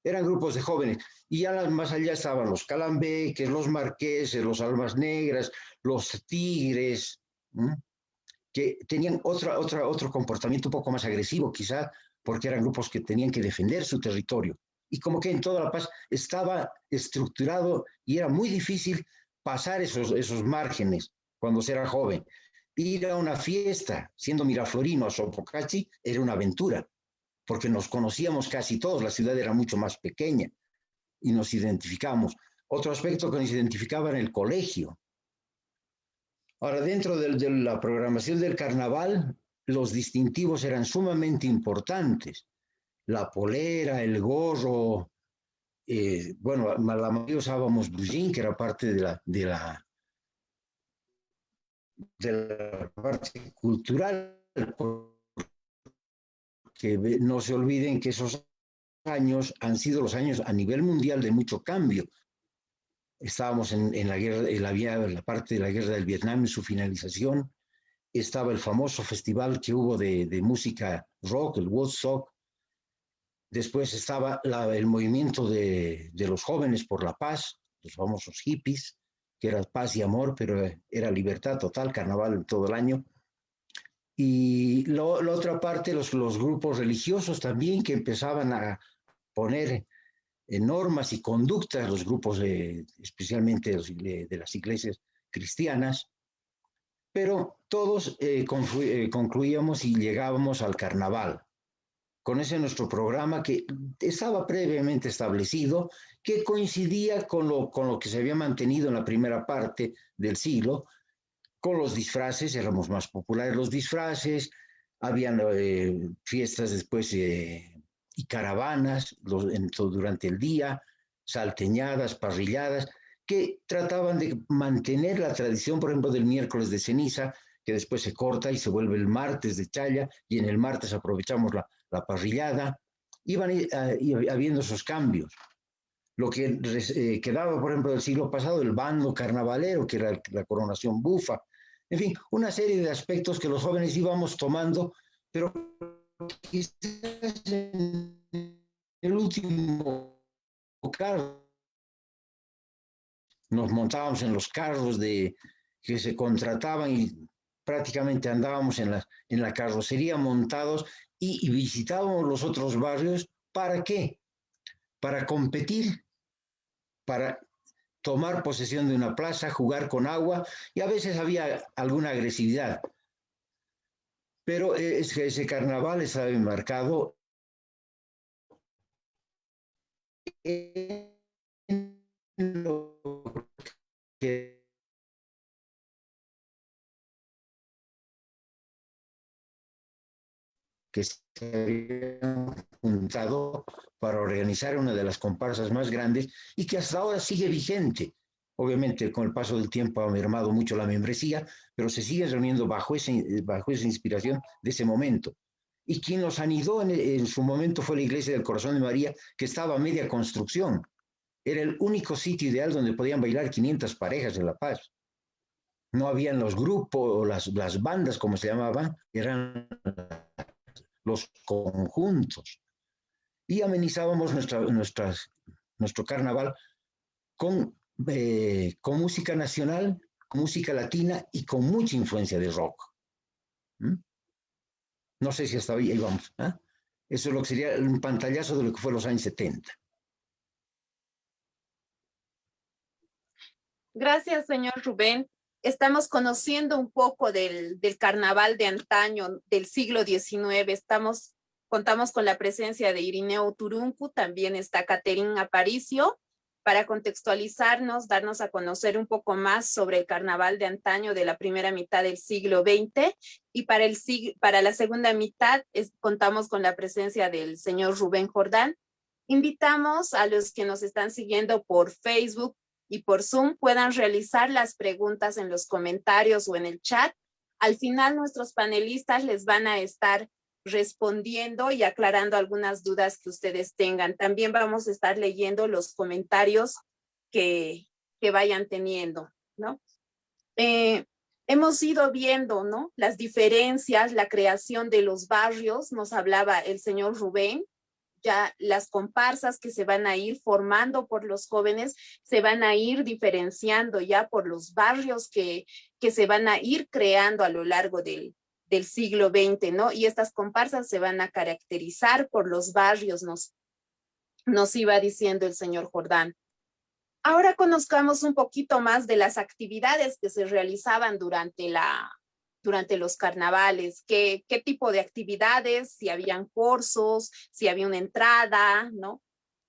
eran grupos de jóvenes. Y ya más allá estaban los calambeques, los marqueses, los almas negras, los tigres, ¿m? Que tenían otro comportamiento un poco más agresivo, quizá porque eran grupos que tenían que defender su territorio. Y como que en toda La Paz estaba estructurado y era muy difícil pasar esos márgenes cuando se era joven. Ir a una fiesta, siendo miraflorino a Sopocachi, era una aventura, porque nos conocíamos casi todos, la ciudad era mucho más pequeña y nos identificamos. Otro aspecto que nos identificaba era el colegio. Ahora, dentro de la programación del carnaval, los distintivos eran sumamente importantes. La polera, el gorro, bueno, la mayoría usábamos blue que era parte de la parte cultural, que no se olviden que esos años han sido los años a nivel mundial de mucho cambio. Estábamos en la guerra, en la parte de la guerra del Vietnam, en su finalización. Estaba el famoso festival que hubo de música rock, el Woodstock. Después estaba el movimiento de los jóvenes por la paz, los famosos hippies, que era paz y amor, pero era libertad total, carnaval todo el año. Y la otra parte, los grupos religiosos también, que empezaban a poner normas y conductas, los grupos especialmente de las iglesias cristianas, pero todos concluíamos y llegábamos al carnaval, con ese nuestro programa que estaba previamente establecido, que coincidía con lo que se había mantenido en la primera parte del siglo, con los disfraces, éramos más populares los disfraces, habían fiestas después y caravanas durante el día, salteñadas, parrilladas, que trataban de mantener la tradición, por ejemplo, del miércoles de ceniza, que después se corta y se vuelve el martes de chaya, y en el martes aprovechamos la parrillada. Iban habiendo esos cambios. Lo que quedaba, por ejemplo, del siglo pasado, el bando carnavalero, que era la coronación bufa. En fin, una serie de aspectos que los jóvenes íbamos tomando, pero quizás en el último carro nos montábamos en los carros que se contrataban y prácticamente andábamos en la carrocería montados y visitábamos los otros barrios. ¿Para qué? Para competir, para tomar posesión de una plaza, jugar con agua, y a veces había alguna agresividad. Pero es que ese carnaval estaba enmarcado en lo que se habían juntado para organizar una de las comparsas más grandes y que hasta ahora sigue vigente. Obviamente, con el paso del tiempo ha mermado mucho la membresía, pero se sigue reuniendo bajo esa inspiración de ese momento. Y quien nos anidó en su momento fue la Iglesia del Corazón de María, que estaba a media construcción. Era el único sitio ideal donde podían bailar 500 parejas en La Paz. No habían los grupos o las bandas, como se llamaban, eran los conjuntos. Y amenizábamos nuestro carnaval con música nacional, con música latina y con mucha influencia de rock. No sé si hasta ahí vamos. Eso es lo que sería un pantallazo de lo que fue los años 70. Gracias, señor Rubén. Estamos conociendo un poco del carnaval de antaño, del siglo XIX. Contamos con la presencia de Irineo Turuncu, también está Caterina Aparicio, para contextualizarnos, darnos a conocer un poco más sobre el carnaval de antaño de la primera mitad del siglo XX. Y para la segunda mitad contamos con la presencia del señor Rubén Jordán. Invitamos a los que nos están siguiendo por Facebook y por Zoom puedan realizar las preguntas en los comentarios o en el chat. Al final, nuestros panelistas les van a estar respondiendo y aclarando algunas dudas que ustedes tengan. También vamos a estar leyendo los comentarios que vayan teniendo, ¿no? Hemos ido viendo, ¿no?, las diferencias, la creación de los barrios, nos hablaba el señor Rubén. ya las comparsas que se van a ir formando por los jóvenes se van a ir diferenciando ya por los barrios que se van a ir creando a lo largo del siglo XX, ¿no? Y estas comparsas se van a caracterizar por los barrios, nos iba diciendo el señor Jordán. Ahora conozcamos un poquito más de las actividades que se realizaban durante los carnavales, qué tipo de actividades, si habían cursos, si había una entrada, ¿no?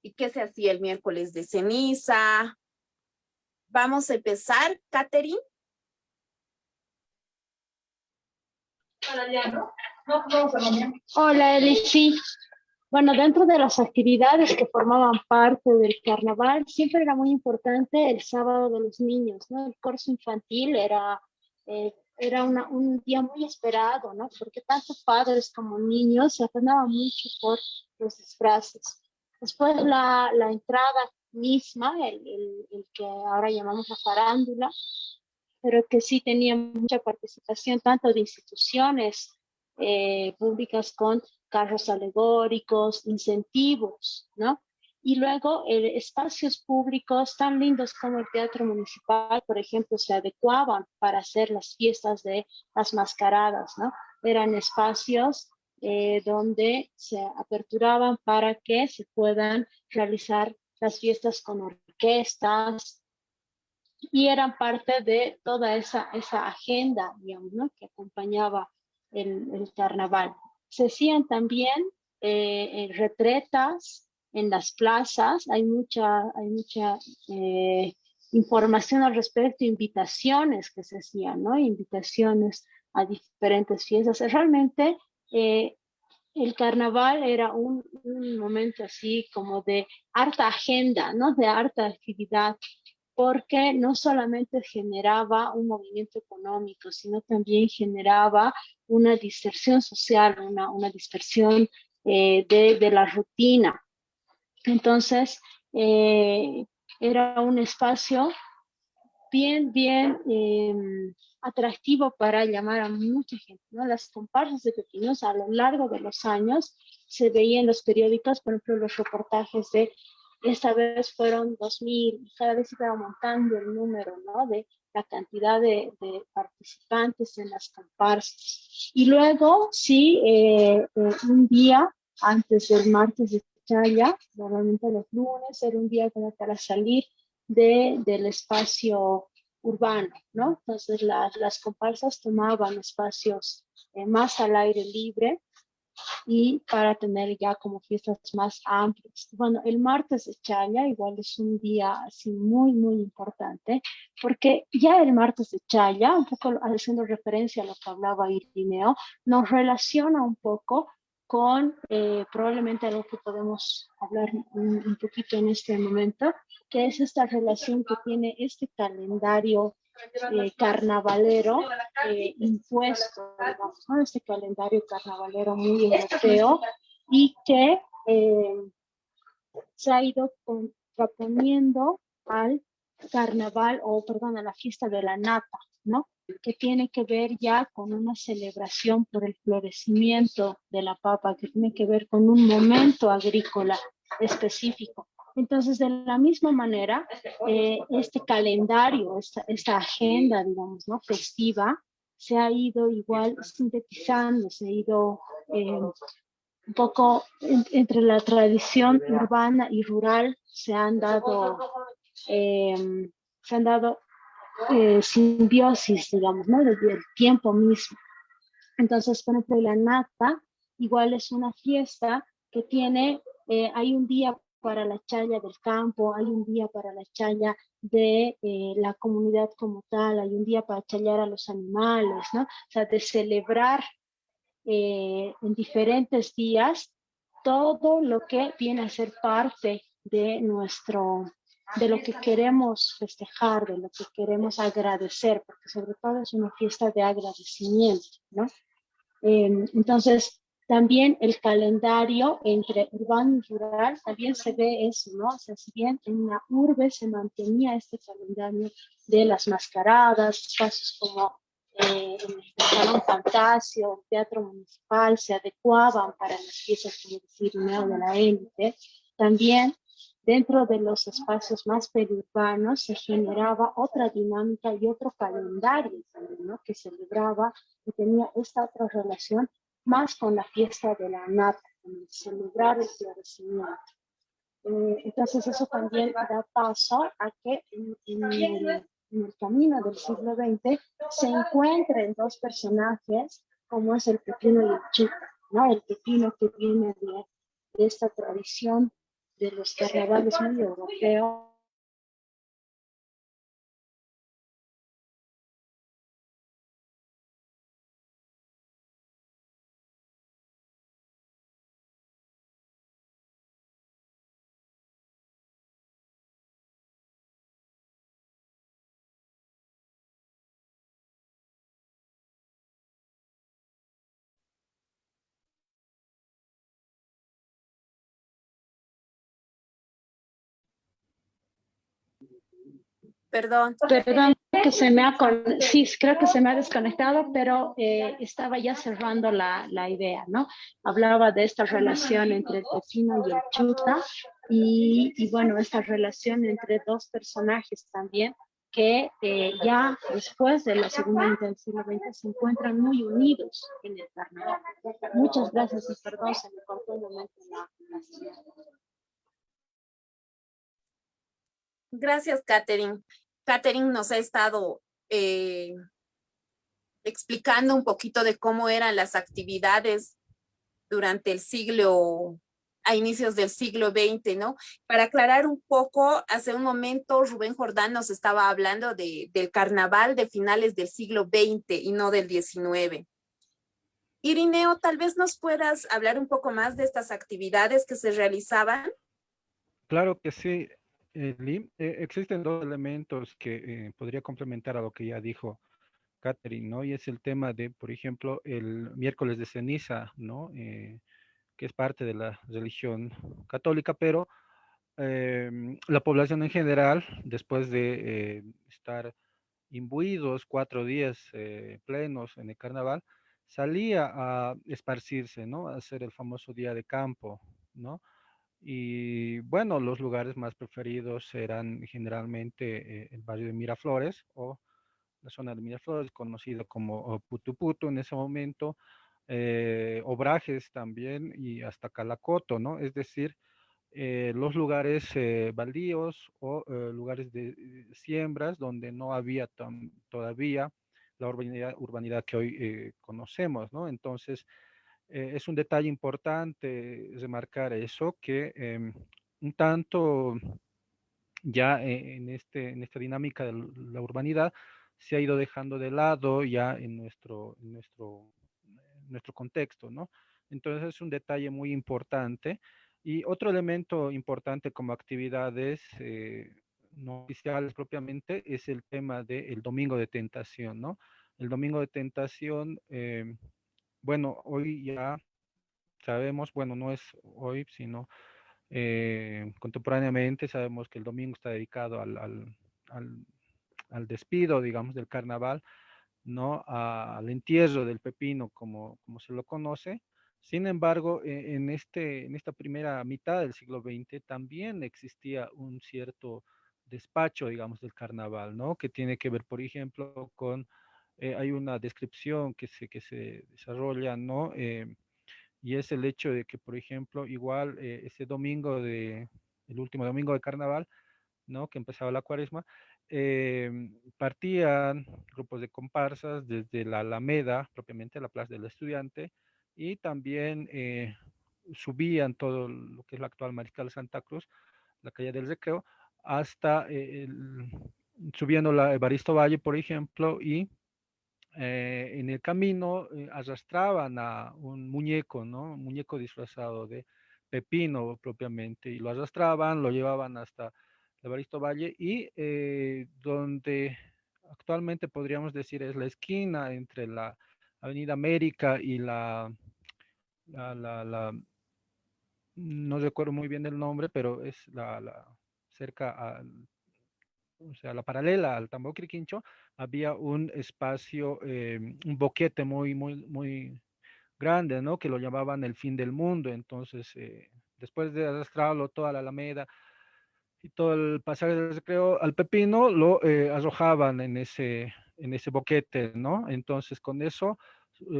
Y qué se hacía el miércoles de ceniza. Vamos a empezar, Catherine. Hola, Eli, sí. Bueno, dentro de las actividades que formaban parte del carnaval, siempre era muy importante el sábado de los niños, ¿no? El corso infantil era un día muy esperado, ¿no? Porque tanto padres como niños se afanaban mucho por los disfraces. Después la entrada misma, el que ahora llamamos la farándula, pero que sí tenía mucha participación tanto de instituciones públicas con carros alegóricos, incentivos, ¿no? Y luego espacios públicos tan lindos como el Teatro Municipal, por ejemplo, se adecuaban para hacer las fiestas de las mascaradas, ¿no? Eran espacios donde se aperturaban para que se puedan realizar las fiestas con orquestas, y eran parte de toda esa agenda, digamos, ¿no? Que acompañaba el carnaval. Se hacían también retretas en las plazas, hay mucha información al respecto, invitaciones que se hacían, ¿no? Invitaciones a diferentes fiestas. Realmente el carnaval era un momento así como de harta agenda, ¿no? De harta actividad, porque no solamente generaba un movimiento económico, sino también generaba una dispersión social, una dispersión de la rutina. Entonces, era un espacio bien atractivo para llamar a mucha gente, ¿no? Las comparsas de pequeños a lo largo de los años se veían en los periódicos, por ejemplo, los reportajes de esta vez fueron 2000, y cada vez iba aumentando el número, ¿no? De la cantidad de participantes en las comparsas. Y luego, sí, un día antes del martes de Chaya, normalmente los lunes, era un día como para salir del espacio urbano, ¿no? Entonces las comparsas tomaban espacios más al aire libre y para tener ya como fiestas más amplias. Bueno, el martes de Chaya igual es un día así muy importante, porque ya el martes de Chaya, un poco haciendo referencia a lo que hablaba Irineo, nos relaciona un poco con probablemente algo que podemos hablar un poquito en este momento, que es esta relación que tiene este calendario carnavalero impuesto, digamos, ¿no? Este calendario carnavalero muy europeo, y que se ha ido contraponiendo al carnaval, o perdón, a la fiesta de la nata, ¿no? Que tiene que ver ya con una celebración por el florecimiento de la papa, que tiene que ver con un momento agrícola específico. Entonces, de la misma manera, este calendario, esta agenda, digamos, ¿no? Festiva, se ha ido igual sintetizando, se ha ido un poco entre la tradición urbana y rural, se han dado simbiosis, digamos, ¿no? Desde el tiempo mismo. Entonces, por ejemplo, la nata igual es una fiesta que tiene, hay un día para la chaya del campo, hay un día para la chaya de la comunidad como tal, hay un día para chayar a los animales, ¿no? O sea, de celebrar en diferentes días todo lo que viene a ser parte de lo que queremos festejar, de lo que queremos agradecer, porque sobre todo es una fiesta de agradecimiento, ¿no? Entonces, también el calendario entre urbano y rural, también se ve eso, ¿no? O sea, si bien en la urbe se mantenía este calendario de las mascaradas, espacios como en el Salón Fantasio, el Teatro Municipal, se adecuaban para las piezas como el Cirineo de la Élite. También dentro de los espacios más periurbanos se generaba otra dinámica y otro calendario también, ¿no? Que celebraba y tenía esta otra relación más con la fiesta de la nata, con el celebrar el florecimiento. Entonces eso también da paso a que en el camino del siglo XX se encuentren dos personajes como es el pepino y el chuta, ¿no? El pepino que viene de esta tradición de los carnavales muy europeos. Perdón. Perdón que se me ha, sí, creo que se me ha desconectado, pero estaba ya cerrando la idea, ¿no? Hablaba de esta relación entre el pepino y el chuta y bueno, esta relación entre dos personajes también que ya después de la segunda mitad del siglo XX se encuentran muy unidos en el carnaval. Muchas gracias y perdón, se me cortó un momento la señal. Gracias, Catherine. Catherine nos ha estado explicando un poquito de cómo eran las actividades durante el siglo, a inicios del siglo XX, ¿no? Para aclarar un poco, hace un momento Rubén Jordán nos estaba hablando del carnaval de finales del siglo XX y no del XIX. Irineo, tal vez nos puedas hablar un poco más de estas actividades que se realizaban. Claro que sí, Lim. Existen dos elementos que podría complementar a lo que ya dijo Catherine, ¿no? Y es el tema de, por ejemplo, el miércoles de ceniza, ¿no? Que es parte de la religión católica, pero la población en general, después de estar imbuidos 4 días plenos en el carnaval, salía a esparcirse, ¿no? A hacer el famoso día de campo, ¿no? Y bueno, los lugares más preferidos eran generalmente el barrio de Miraflores o la zona de Miraflores, conocido como Putuputu en ese momento, Obrajes también y hasta Calacoto, ¿no? Es decir, los lugares baldíos o lugares de siembras donde no había todavía la urbanidad que hoy conocemos, ¿no? Entonces, es un detalle importante remarcar eso, que un tanto ya en esta dinámica de la urbanidad se ha ido dejando de lado ya en nuestro contexto, ¿no? Entonces es un detalle muy importante. Y otro elemento importante como actividades no oficiales propiamente es el tema del Domingo de Tentación, ¿no? El Domingo de Tentación, bueno, hoy ya sabemos, bueno, no es hoy, sino contemporáneamente sabemos que el domingo está dedicado al- al despido, digamos, del carnaval, ¿no? Al entierro del pepino, como se lo conoce. Sin embargo, en esta primera mitad del siglo XX también existía un cierto despacho, digamos, del carnaval, ¿no? Que tiene que ver, por ejemplo, con, hay una descripción que se desarrolla, ¿no? Y es el hecho de que, por ejemplo, igual ese domingo el último domingo de carnaval, ¿no? Que empezaba la cuaresma, partían grupos de comparsas desde la Alameda, propiamente la Plaza del Estudiante, y también subían todo lo que es la actual Mariscal de Santa Cruz, la calle del Recreo, hasta subiendo la Evaristo Valle, por ejemplo, y en el camino arrastraban a un muñeco, ¿no? Un muñeco disfrazado de pepino propiamente, y lo arrastraban, lo llevaban hasta Evaristo Valle y donde actualmente podríamos decir es la esquina entre la Avenida América y no recuerdo muy bien el nombre, pero es cerca o sea, la paralela al Tambocriquincho, había un espacio, un boquete muy grande, ¿no? Que lo llamaban el fin del mundo. Entonces, después de arrastrarlo toda la Alameda y todo el pasaje del Recreo al Pepino, lo arrojaban en ese boquete, ¿no? Entonces, con eso,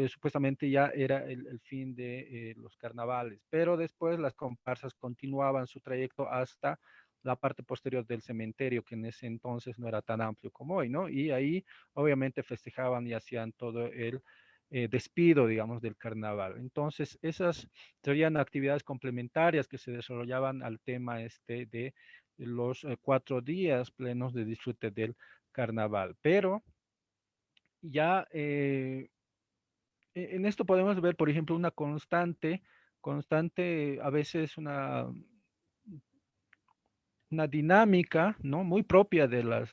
supuestamente ya era el fin de los carnavales. Pero después las comparsas continuaban su trayecto hasta la parte posterior del cementerio, que en ese entonces no era tan amplio como hoy, ¿no? Y ahí, obviamente, festejaban y hacían todo el despido, digamos, del carnaval. Entonces, esas serían actividades complementarias que se desarrollaban al tema este de los 4 días plenos de disfrute del carnaval. Pero ya en esto podemos ver, por ejemplo, una constante, a veces una dinámica, ¿no? Muy propia de las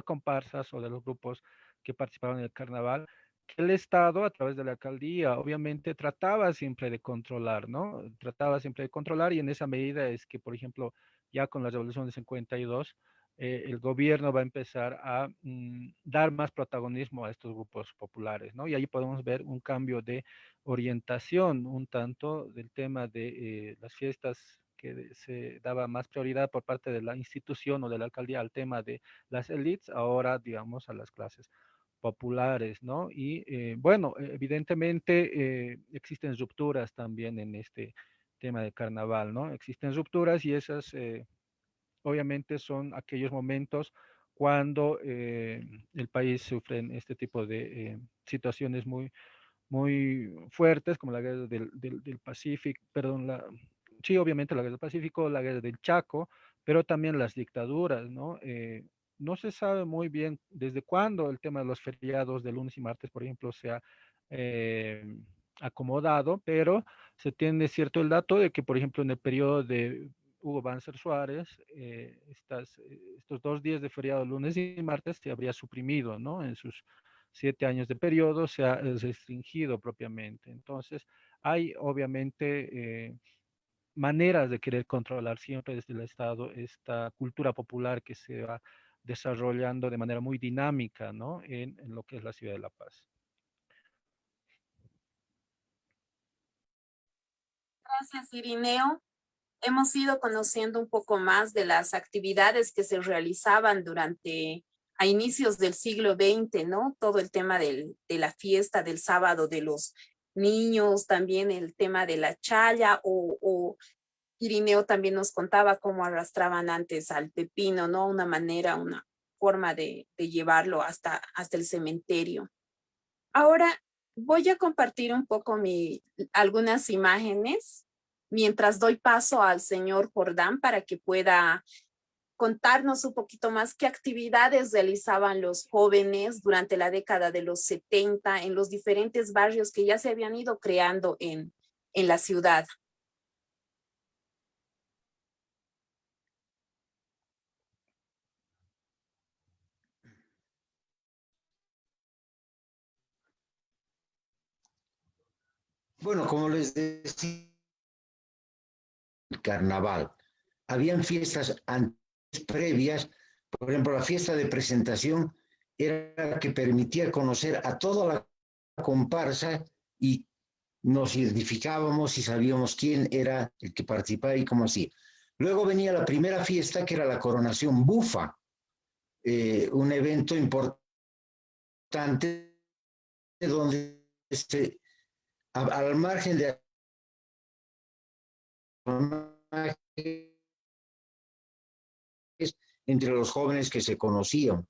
comparsas o de los grupos que participaban en el carnaval, que el Estado, a través de la alcaldía, obviamente trataba siempre de controlar, ¿no? Trataba siempre de controlar y en esa medida es que, por ejemplo, ya con la Revolución de 52, el gobierno va a empezar a dar más protagonismo a estos grupos populares, ¿no? Y ahí podemos ver un cambio de orientación, un tanto del tema de las fiestas que se daba más prioridad por parte de la institución o de la alcaldía al tema de las élites, ahora, digamos, a las clases populares, ¿no? Y bueno, evidentemente existen rupturas también en este tema de carnaval, ¿no? Existen rupturas y esas obviamente son aquellos momentos cuando el país sufre este tipo de situaciones muy fuertes, como la guerra del Pacífico, perdón, sí, obviamente la guerra del Pacífico, la guerra del Chaco, pero también las dictaduras, ¿no? No se sabe muy bien desde cuándo el tema de los feriados de lunes y martes, por ejemplo, se ha eh, acomodado, pero se tiene cierto el dato de que, por ejemplo, en el periodo de Hugo Banzer Suárez, estos 2 días de feriado, lunes y martes, se habría suprimido, ¿no? En sus 7 años de periodo se ha restringido propiamente. Entonces, hay obviamente maneras de querer controlar siempre desde el Estado esta cultura popular que se va desarrollando de manera muy dinámica, ¿no? En lo que es la ciudad de La Paz. Gracias, Irineo. Hemos ido conociendo un poco más de las actividades que se realizaban durante a inicios del siglo XX, ¿no? Todo el tema de la fiesta del sábado de los niños, también el tema de la chaya o Irineo también nos contaba cómo arrastraban antes al pepino, ¿no? Una manera, una forma de llevarlo hasta el cementerio. Ahora voy a compartir un poco algunas imágenes mientras doy paso al señor Jordán para que pueda contarnos un poquito más qué actividades realizaban los jóvenes durante la década de los 70 en los diferentes barrios que ya se habían ido creando en la ciudad. Bueno, como les decía, el carnaval. Habían fiestas antes, previas, por ejemplo, la fiesta de presentación era la que permitía conocer a toda la comparsa y nos identificábamos y sabíamos quién era el que participaba y cómo hacía. Luego venía la primera fiesta, que era la coronación bufa, un evento importante donde al margen de entre los jóvenes que se conocían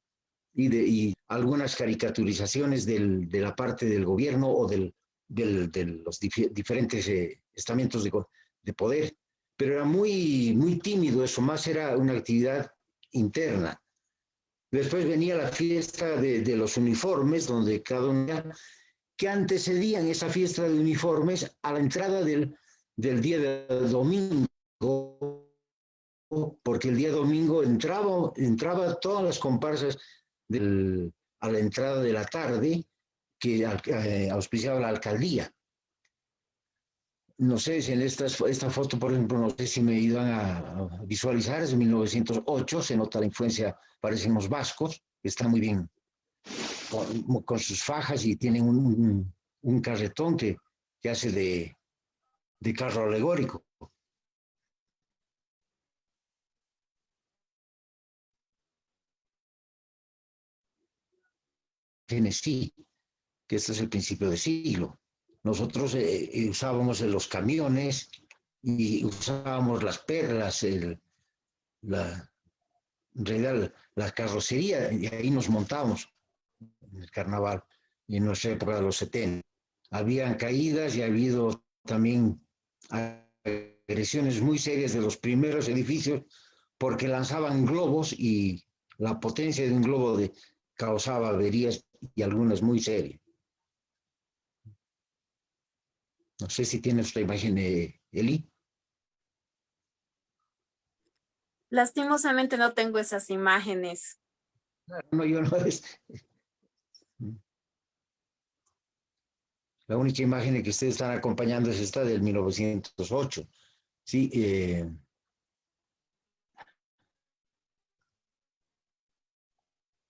y algunas caricaturizaciones de la parte del gobierno o de los diferentes estamentos de poder, pero era muy tímido eso, más era una actividad interna. Después venía la fiesta de los uniformes, donde cada una, que antecedían esa fiesta de uniformes a la entrada del día del domingo, porque el día domingo entraba todas las comparsas a la entrada de la tarde que auspiciaba la alcaldía. no sé si en esta foto, por ejemplo, no sé si me iban a visualizar, es de 1908, se nota la influencia, parecen los vascos, están muy bien con sus fajas y tienen un carretón que hace de carro alegórico. Sí, que este es el principio de siglo. Nosotros usábamos los camiones y usábamos las perlas, en realidad la carrocería, y ahí nos montamos en el carnaval, y en nuestra época de los 70. Habían caídas y ha habido también agresiones muy serias de los primeros edificios porque lanzaban globos y la potencia de un globo causaba averías y algunas muy serias. No sé si tienes esta imagen, Eli. Lastimosamente no tengo esas imágenes. No, yo no es. La única imagen que ustedes están acompañando es esta del 1908. Sí,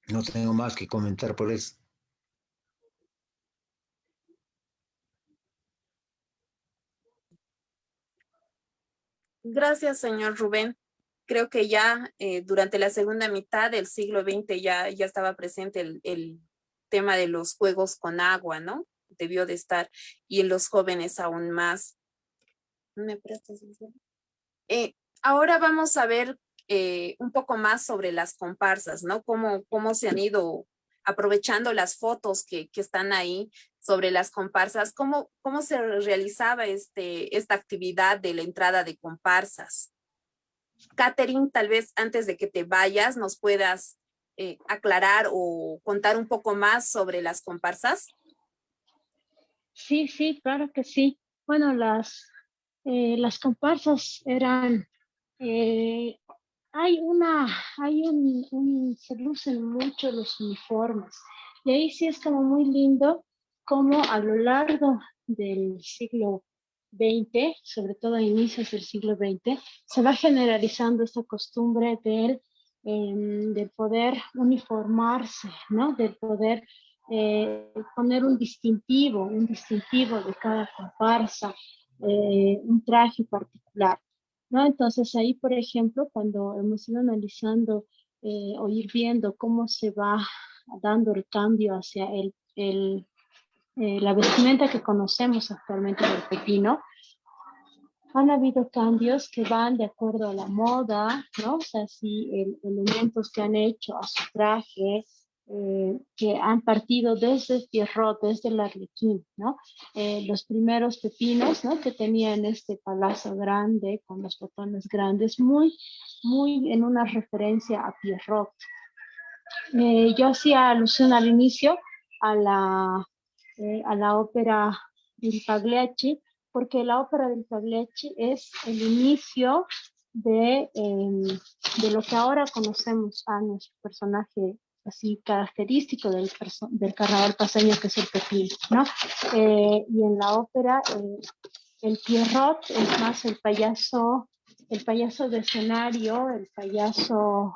no tengo más que comentar por eso. Gracias, señor Rubén. Creo que ya durante la segunda mitad del siglo XX ya estaba presente el tema de los juegos con agua, ¿no? Debió de estar. Y en los jóvenes aún más. ¿Me prestas el celular? Ahora vamos a ver un poco más sobre las comparsas, ¿no? Cómo se han ido aprovechando las fotos que están ahí sobre las comparsas, cómo se realizaba esta actividad de la entrada de comparsas. Catherine, tal vez antes de que te vayas nos puedas aclarar o contar un poco más sobre las comparsas. Sí, sí, claro que sí. Bueno, las comparsas eran, eh, se lucen mucho los uniformes. Y ahí sí es como muy lindo como a lo largo del siglo XX, sobre todo a inicios del siglo XX, se va generalizando esta costumbre del poder uniformarse, ¿no? Del poder poner un distintivo de cada comparsa, un traje particular, ¿no? Entonces ahí, por ejemplo, cuando hemos ido analizando o ir viendo cómo se va dando el cambio hacia la vestimenta que conocemos actualmente del pepino, han habido cambios que van de acuerdo a la moda, ¿no? O sea, sí, elementos que han hecho a su traje, que han partido desde el Pierrot, desde el Arlequín, ¿no? Los primeros pepinos, ¿no? Que tenían este palazo grande con los botones grandes, muy en una referencia a Pierrot. Yo hacía alusión al inicio a la ópera del Pagliacci, porque la ópera del Pagliacci es el inicio de lo que ahora conocemos a nuestro personaje así característico del carnaval paseño, que es el pepino, ¿no? Y en la ópera, el Pierrot es más el payaso de escenario, el payaso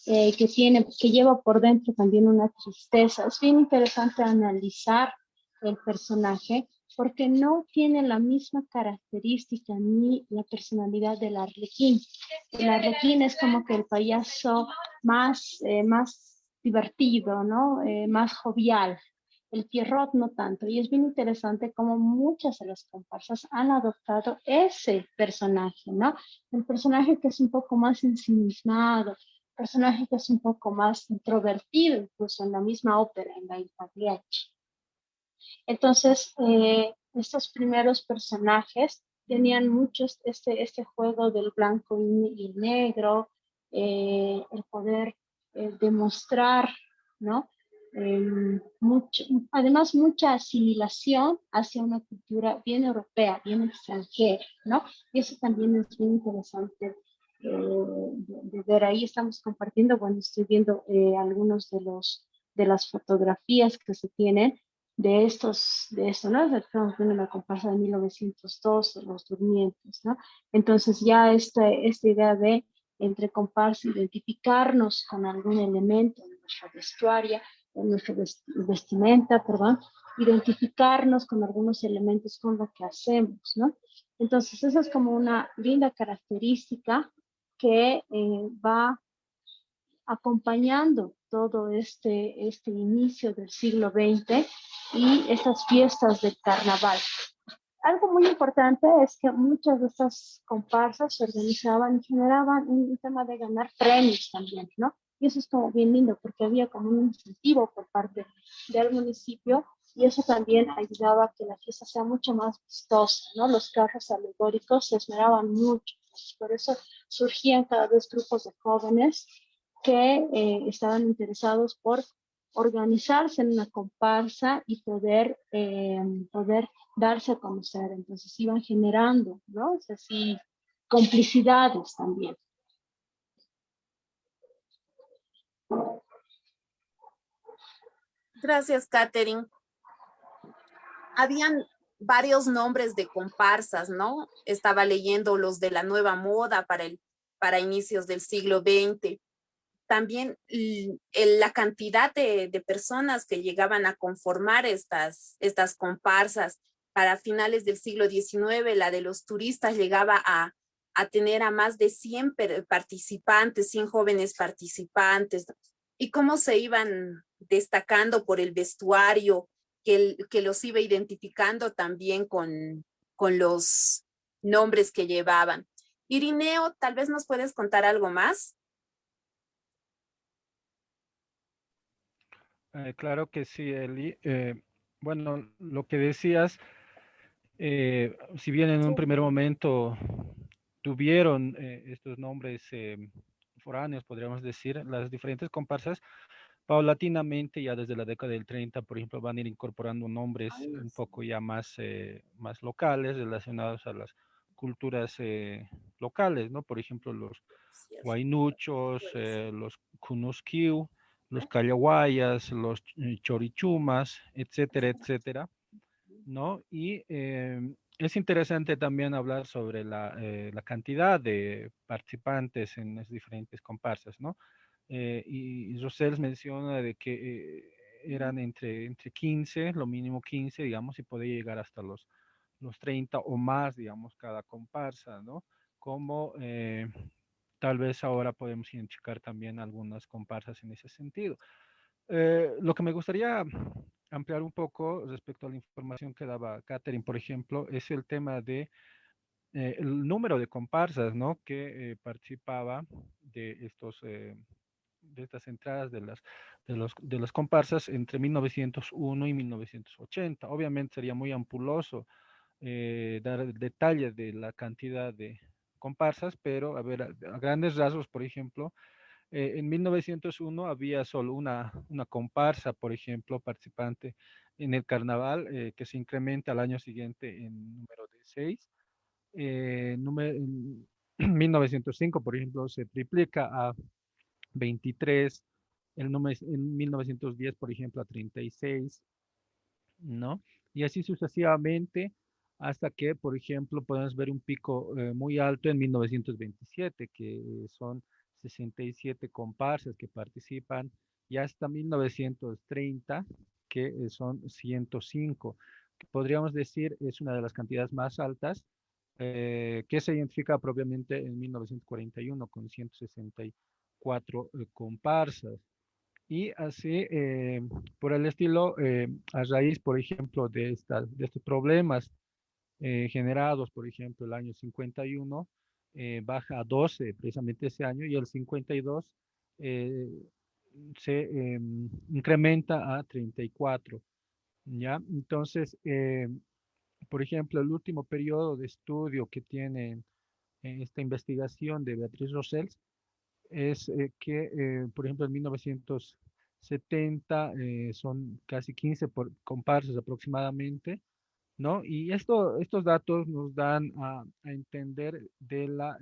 que lleva por dentro también una tristeza. Es bien interesante analizar el personaje porque no tiene la misma característica ni la personalidad del Arlequín. El Arlequín es como que el payaso más divertido, ¿no? Más jovial. El Pierrot no tanto. Y es bien interesante cómo muchas de las comparsas han adoptado ese personaje, ¿no? El personaje que es un poco más ensimismado, personaje que es un poco más introvertido, incluso en la misma ópera, en la Il Pagliacci. Entonces, estos primeros personajes tenían muchos este juego del blanco y el negro, el poder demostrar, ¿no? Además, mucha asimilación hacia una cultura bien europea, bien extranjera, ¿no? Y eso también es bien interesante de ver. Ahí estamos compartiendo, bueno, estoy viendo algunos de las fotografías que se tienen de esto, ¿no? Estamos viendo la comparsa de 1902, Los Durmientes, ¿no? Entonces ya esta idea de entre comparsa identificarnos con algún elemento de nuestra vestuaria, de nuestra vestimenta, perdón, identificarnos con algunos elementos con lo que hacemos, ¿no? Entonces esa es como una linda característica que va acompañando todo este inicio del siglo XX y estas fiestas del carnaval. Algo muy importante es que muchas de estas comparsas se organizaban y generaban un tema de ganar premios también, ¿no? Y eso es como bien lindo porque había como un incentivo por parte del municipio y eso también ayudaba a que la fiesta sea mucho más vistosa, ¿no? Los carros alegóricos se esmeraban mucho, por eso surgían cada vez grupos de jóvenes que estaban interesados por organizarse en una comparsa y poder darse a conocer. Entonces iban generando, ¿no? Es así, complicidades también. Gracias, Katherine. Habían varios nombres de comparsas, ¿no? Estaba leyendo los de la nueva moda para inicios del siglo XX. También la cantidad de personas que llegaban a conformar estas comparsas. Para finales del siglo XIX, la de los turistas llegaba a tener a más de 100 participantes, 100 jóvenes participantes, y cómo se iban destacando por el vestuario, que los iba identificando también con los nombres que llevaban. Irineo, tal vez nos puedes contar algo más. Claro que sí, Eli. Bueno, lo que decías, si bien en un primer momento tuvieron estos nombres foráneos, podríamos decir, las diferentes comparsas, paulatinamente, ya desde la década del 30, por ejemplo, van a ir incorporando nombres un poco ya más locales, relacionados a las culturas locales, ¿no? Por ejemplo, los Huaynuchos, los Kunusquiu, los Callahuayas, los Chorichumas, etcétera, etcétera, ¿no? Y es interesante también hablar sobre la cantidad de participantes en las diferentes comparsas, ¿no? Y Rosels menciona de que eran entre 15, lo mínimo 15, digamos, y podía llegar hasta los 30 o más, digamos, cada comparsa, ¿no? Como tal vez ahora podemos identificar también algunas comparsas en ese sentido. Lo que me gustaría ampliar un poco respecto a la información que daba Catherine, por ejemplo, es el tema de el número de comparsas, ¿no? Que participaba de de estas entradas de las comparsas entre 1901 y 1980. Obviamente sería muy ampuloso dar detalles de la cantidad de comparsas, pero a ver, a grandes rasgos, por ejemplo, en 1901 había solo una comparsa, por ejemplo, participante en el carnaval, que se incrementa al año siguiente en número de 6. En 1905, por ejemplo, se triplica a 23, en 1910, por ejemplo, a 36, ¿no? Y así sucesivamente hasta que, por ejemplo, podemos ver un pico muy alto en 1927, que son 67 comparsas que participan, y hasta 1930, que son 105, que podríamos decir es una de las cantidades más altas, que se identifica propiamente en 1941 con 164 comparsas. Y así, por el estilo, a raíz, por ejemplo, de estos problemas generados, por ejemplo, el año 51, baja a 12 precisamente ese año, y el 52 eh, se incrementa a 34, ¿ya? Entonces, por ejemplo, el último periodo de estudio que tiene esta investigación de Beatriz Rosels es que, por ejemplo, en 1970 son casi 15 comparsas aproximadamente, ¿no? Y estos datos nos dan a entender de la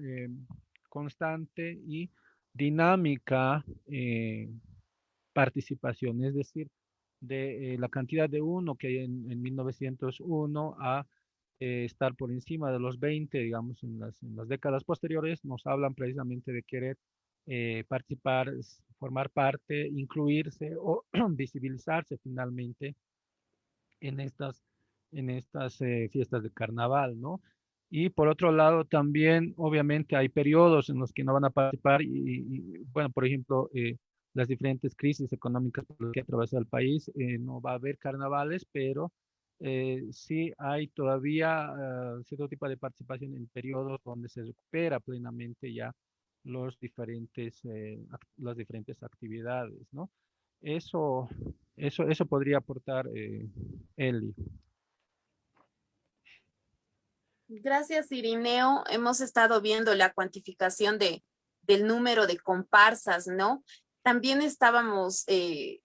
constante y dinámica participación, es decir, de la cantidad de uno que hay en 1901 a estar por encima de los 20, digamos, en las décadas posteriores, nos hablan precisamente de querer participar, formar parte, incluirse o visibilizarse finalmente en estas fiestas de carnaval, ¿no? Y por otro lado, también, obviamente, hay periodos en los que no van a participar bueno, por ejemplo, las diferentes crisis económicas por las que atraviesa el país, no va a haber carnavales, pero sí hay todavía cierto tipo de participación en periodos donde se recupera plenamente ya las diferentes actividades, ¿no? Eso, eso podría aportar Eli. Gracias, Irineo. Hemos estado viendo la cuantificación del número de comparsas, ¿no? También sabemos que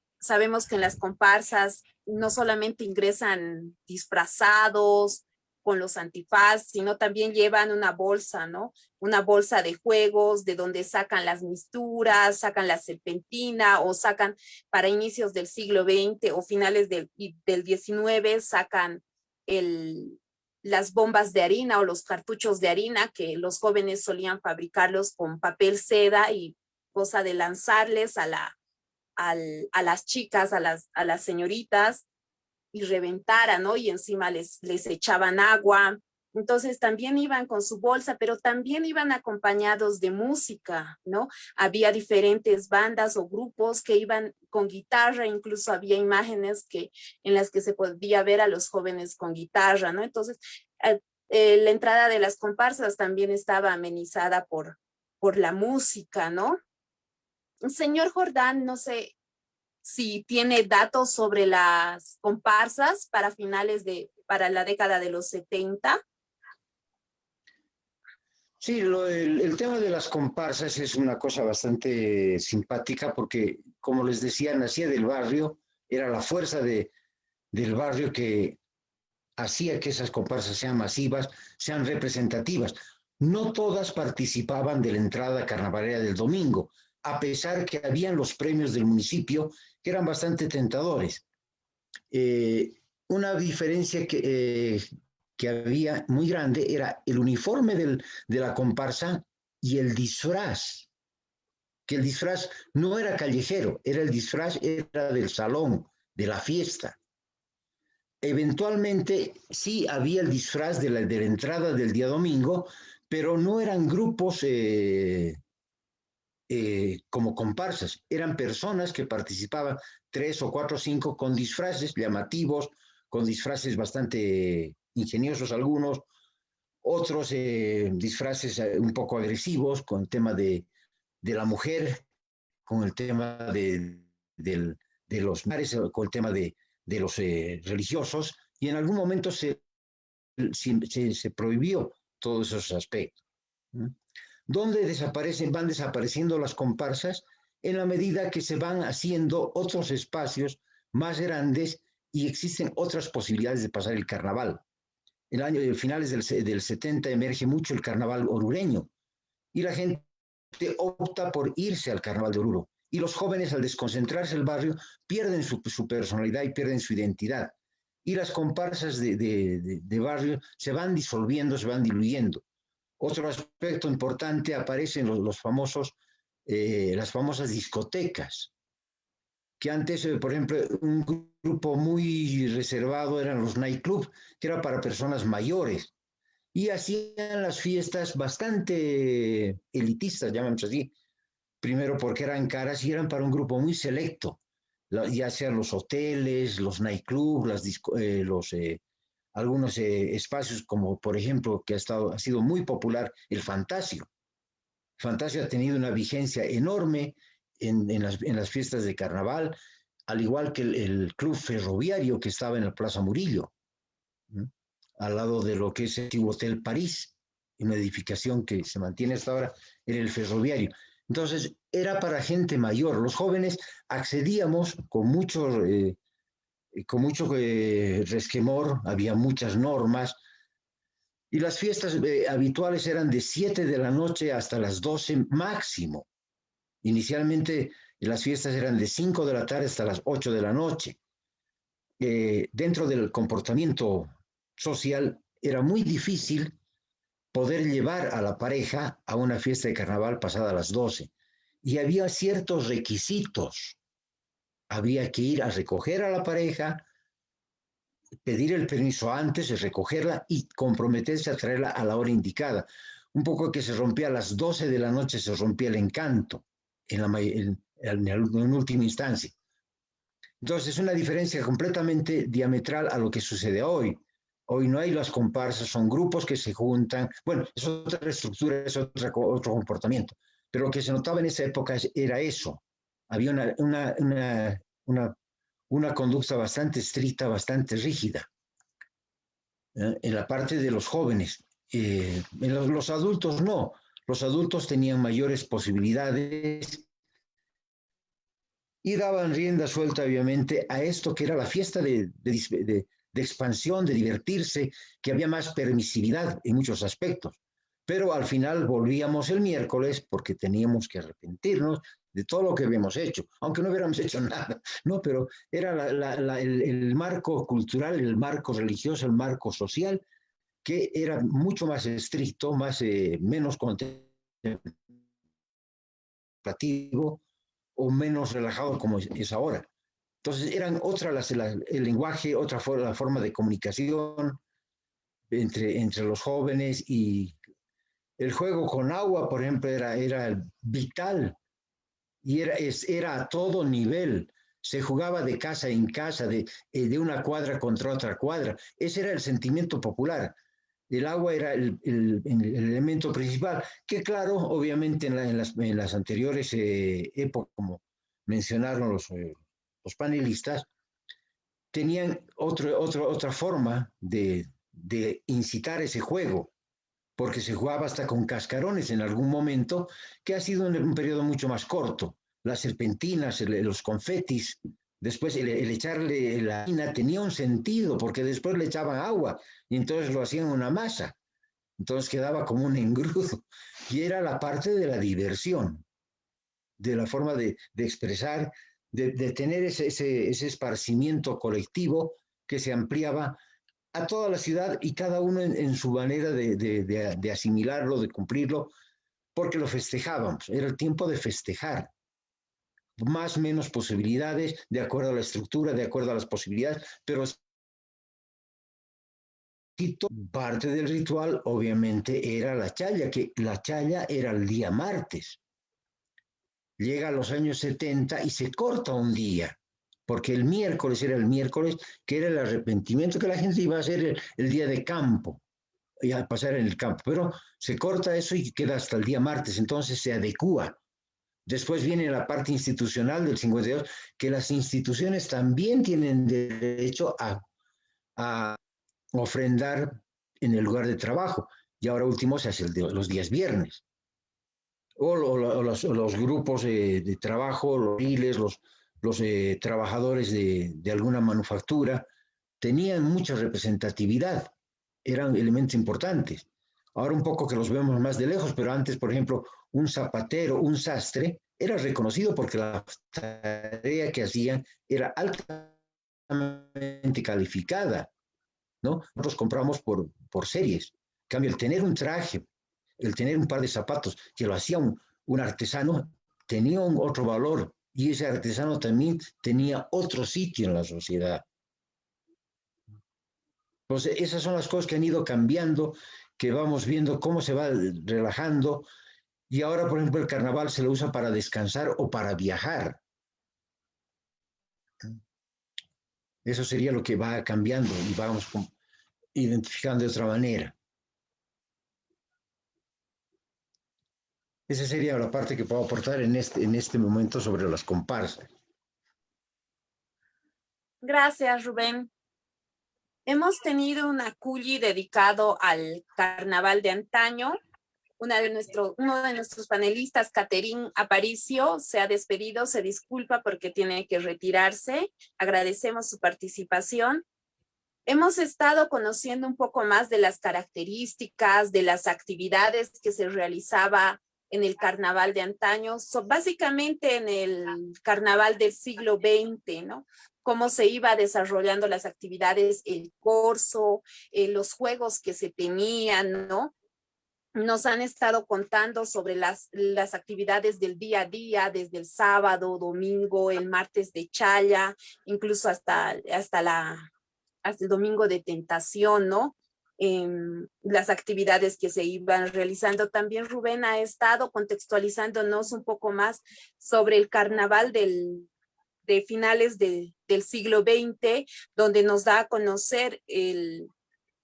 en las comparsas no solamente ingresan disfrazados con los antifaz, sino también llevan una bolsa, ¿no? Una bolsa de juegos, de donde sacan las misturas, sacan la serpentina o sacan para inicios del siglo XX o finales del XIX, sacan las bombas de harina o los cartuchos de harina, que los jóvenes solían fabricarlos con papel seda y cosa de lanzarles a las chicas, a las señoritas, y reventara, ¿no? Y encima les echaban agua. Entonces también iban con su bolsa, pero también iban acompañados de música, ¿no? Había diferentes bandas o grupos que iban con guitarra, incluso había imágenes en las que se podía ver a los jóvenes con guitarra, ¿no? Entonces, la entrada de las comparsas también estaba amenizada por la música, ¿no? Señor Jordán, no sé si tiene datos sobre las comparsas para la década de los 70. Sí, el tema de las comparsas es una cosa bastante simpática porque, como les decía, nacía del barrio, era la fuerza del barrio que hacía que esas comparsas sean masivas, sean representativas. No todas participaban de la entrada carnavalera del domingo, a pesar que habían los premios del municipio que eran bastante tentadores. Una diferencia que había muy grande era el uniforme de la comparsa y el disfraz, que el disfraz no era callejero, el disfraz era del salón, de la fiesta. Eventualmente sí había el disfraz de la entrada del día domingo, pero no eran grupos como comparsas, eran personas que participaban 3 o 4 o 5 con disfraces llamativos, con disfraces bastante ingeniosos algunos, otros disfraces un poco agresivos con el tema de la mujer, con el tema de los mares, con el tema de los religiosos, y en algún momento se prohibió todos esos aspectos. ¿Dónde van desapareciendo las comparsas? En la medida que se van haciendo otros espacios más grandes y existen otras posibilidades de pasar el carnaval. Finales del 70 emerge mucho el carnaval orureño y la gente opta por irse al carnaval de Oruro. Y los jóvenes, al desconcentrarse el barrio, pierden su personalidad y pierden su identidad. Y las comparsas de barrio se van disolviendo, se van diluyendo. Otro aspecto importante, aparecen las famosas discotecas, que antes, por ejemplo, un grupo muy reservado eran los nightclubs, que era para personas mayores, y hacían las fiestas bastante elitistas, llamamos así, primero porque eran caras y eran para un grupo muy selecto, ya sean los hoteles, los nightclubs, algunos espacios como, por ejemplo, que ha sido muy popular, el Fantasio. Fantasio ha tenido una vigencia enorme en las fiestas de carnaval, al igual que el Club Ferroviario que estaba en la Plaza Murillo, ¿no? Al lado de lo que es el antiguo Hotel París, una edificación que se mantiene hasta ahora en el Ferroviario. Entonces, era para gente mayor. Los jóvenes accedíamos con mucho resquemor, había muchas normas, y las fiestas habituales eran de 7 de la noche hasta las 12 máximo. Inicialmente las fiestas eran de 5 de la tarde hasta las 8 de la noche. dentro del comportamiento social era muy difícil poder llevar a la pareja a una fiesta de carnaval pasada las 12. Y había ciertos requisitos. Había que ir a recoger a la pareja, pedir el permiso antes de recogerla y comprometerse a traerla a la hora indicada. Un poco que se rompía a las 12 de la noche, se rompía el encanto en última instancia. Entonces es una diferencia completamente diametral a lo que sucede hoy. Hoy no hay las comparsas, son grupos que se juntan. Bueno, es otra estructura, es otro comportamiento. Pero lo que se notaba en esa época era eso. Había una conducta bastante estricta, bastante rígida. En la parte de los jóvenes. En los adultos no. Los adultos tenían mayores posibilidades y daban rienda suelta, obviamente, a esto que era la fiesta de expansión, de divertirse, que había más permisividad en muchos aspectos. Pero al final volvíamos el miércoles porque teníamos que arrepentirnos de todo lo que habíamos hecho, aunque no hubiéramos hecho nada, ¿no? Pero era el marco cultural, el marco religioso, el marco social, que era mucho más estricto, menos contemplativo o menos relajado como es ahora. Entonces eran el lenguaje, la forma de comunicación entre los jóvenes, y el juego con agua, por ejemplo, era vital y era a todo nivel. Se jugaba de casa en casa, de una cuadra contra otra cuadra. Ese era el sentimiento popular. El agua era el elemento principal, que claro, obviamente en las anteriores épocas, como mencionaron los panelistas, tenían otra forma de incitar ese juego, porque se jugaba hasta con cascarones en algún momento, que ha sido un periodo mucho más corto. Las serpentinas, los confetis, después el echarle la harina tenía un sentido, porque después le echaban agua y entonces lo hacían una masa. Entonces quedaba como un engrudo. Y era la parte de la diversión, de la forma de expresar, de tener ese esparcimiento colectivo que se ampliaba a toda la ciudad y cada uno en su manera de asimilarlo, de cumplirlo, porque lo festejábamos. Era el tiempo de festejar. Más o menos posibilidades, de acuerdo a la estructura, de acuerdo a las posibilidades, pero parte del ritual obviamente era la chaya, que la chaya era el día martes. Llega a los años 70 y se corta un día, porque el miércoles era el miércoles, que era el arrepentimiento, que la gente iba a hacer el día de campo, y a pasar en el campo, pero se corta eso y queda hasta el día martes, entonces se adecúa. Después viene la parte institucional del 52, que las instituciones también tienen derecho a ofrendar en el lugar de trabajo, y ahora último se hace los días viernes. O los grupos de trabajo, los miles, los trabajadores de alguna manufactura, tenían mucha representatividad, eran elementos importantes. Ahora un poco que los vemos más de lejos, pero antes, por ejemplo, un zapatero, un sastre, era reconocido porque la tarea que hacían era altamente calificada, ¿no? Nosotros compramos por series. En cambio, el tener un traje, el tener un par de zapatos que lo hacía un artesano, tenía otro valor, y ese artesano también tenía otro sitio en la sociedad. Entonces, esas son las cosas que han ido cambiando, que vamos viendo cómo se va relajando, y ahora, por ejemplo, el carnaval se lo usa para descansar o para viajar. Eso sería lo que va cambiando y vamos identificando de otra manera. Esa sería la parte que puedo aportar en este momento sobre las comparsas. Gracias, Rubén. Hemos tenido un aculi dedicado al carnaval de antaño. Uno de nuestros panelistas, Caterín Aparicio, se ha despedido, se disculpa porque tiene que retirarse. Agradecemos su participación. Hemos estado conociendo un poco más de las características, de las actividades que se realizaba en el carnaval de antaño, básicamente en el carnaval del siglo XX, ¿no? Cómo se iba desarrollando las actividades, el corso, los juegos que se tenían, ¿no? Nos han estado contando sobre las actividades del día a día, desde el sábado, domingo, el martes de chaya, incluso hasta el domingo de tentación, ¿no? Las actividades que se iban realizando. También Rubén ha estado contextualizándonos un poco más sobre el carnaval de finales del siglo XX, donde nos da a conocer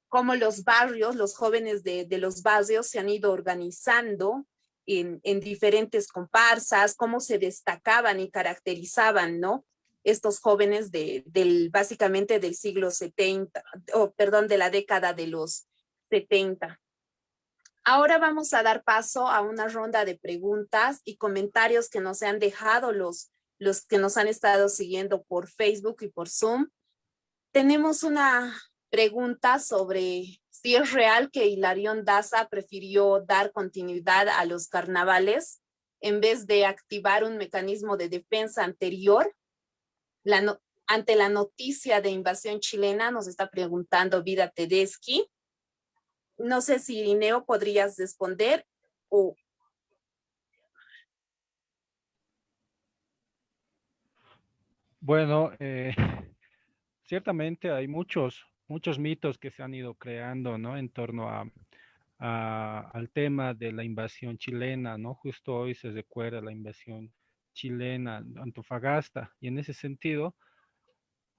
cómo los barrios, los jóvenes de los barrios se han ido organizando en diferentes comparsas, cómo se destacaban y caracterizaban, ¿no? Estos jóvenes básicamente del siglo 70, perdón, de la década de los 70. Ahora vamos a dar paso a una ronda de preguntas y comentarios que nos han dejado los que nos han estado siguiendo por Facebook y por Zoom. Tenemos una pregunta sobre si es real que Hilarión Daza prefirió dar continuidad a los carnavales en vez de activar un mecanismo de defensa anterior. Ante la noticia de invasión chilena, nos está preguntando Vida Tedeschi. No sé si Irineo podrías responder o... Bueno, ciertamente hay muchos mitos que se han ido creando, ¿no? En torno al tema de la invasión chilena, ¿no? Justo hoy se recuerda la invasión chilena de Antofagasta, y en ese sentido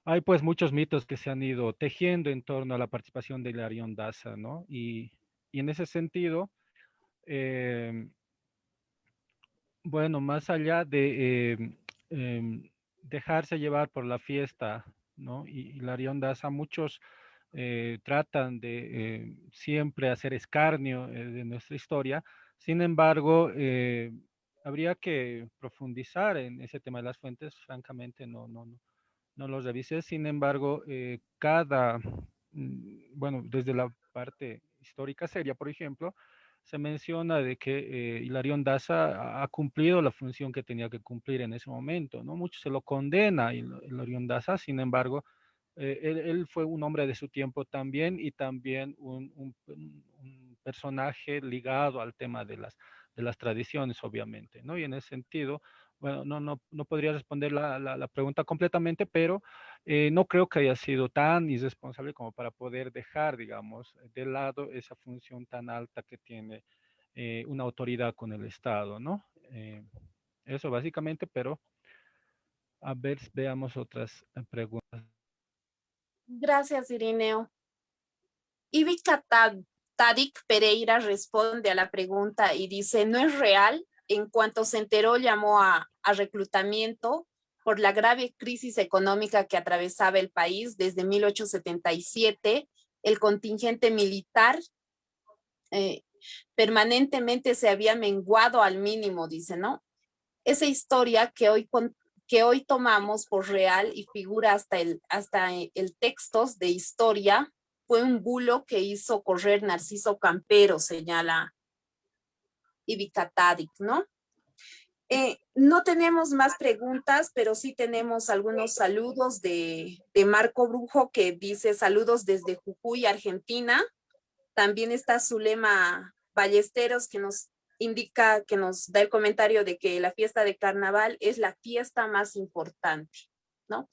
hay pues muchos mitos que se han ido tejiendo en torno a la participación de Hilarión Daza, ¿no? Y en ese sentido, eh, bueno, más allá de dejarse llevar por la fiesta, ¿no? Y Hilarión Daza, muchos tratan de siempre hacer escarnio de nuestra historia. Sin embargo, habría que profundizar en ese tema de las fuentes. Francamente, no lo revisé. Sin embargo, bueno, desde la parte histórica seria, por ejemplo, se menciona de que Hilarión Daza ha cumplido la función que tenía que cumplir en ese momento, ¿no? Mucho se lo condena a Hilarión Daza. Sin embargo, él fue un hombre de su tiempo también, y también un personaje ligado al tema de las tradiciones, obviamente, ¿no? Y en ese sentido, bueno, no podría responder la pregunta completamente, pero no creo que haya sido tan irresponsable como para poder dejar, digamos, de lado esa función tan alta que tiene una autoridad con el Estado, ¿no? Eso básicamente, pero a ver, veamos otras preguntas. Gracias, Irineo. Ivica Tadik Pereira responde a la pregunta y dice, no es real. En cuanto se enteró, llamó a reclutamiento por la grave crisis económica que atravesaba el país desde 1877. El contingente militar permanentemente se había menguado al mínimo, dice, ¿no? Esa historia que hoy tomamos por real y figura hasta el textos de historia, fue un bulo que hizo correr Narciso Campero, señala Ivica Tadik, ¿no? No tenemos más preguntas, pero sí tenemos algunos saludos de Marco Brujo, que dice saludos desde Jujuy, Argentina. También está Zulema Ballesteros, que nos indica, que nos da el comentario de que la fiesta de carnaval es la fiesta más importante, ¿no?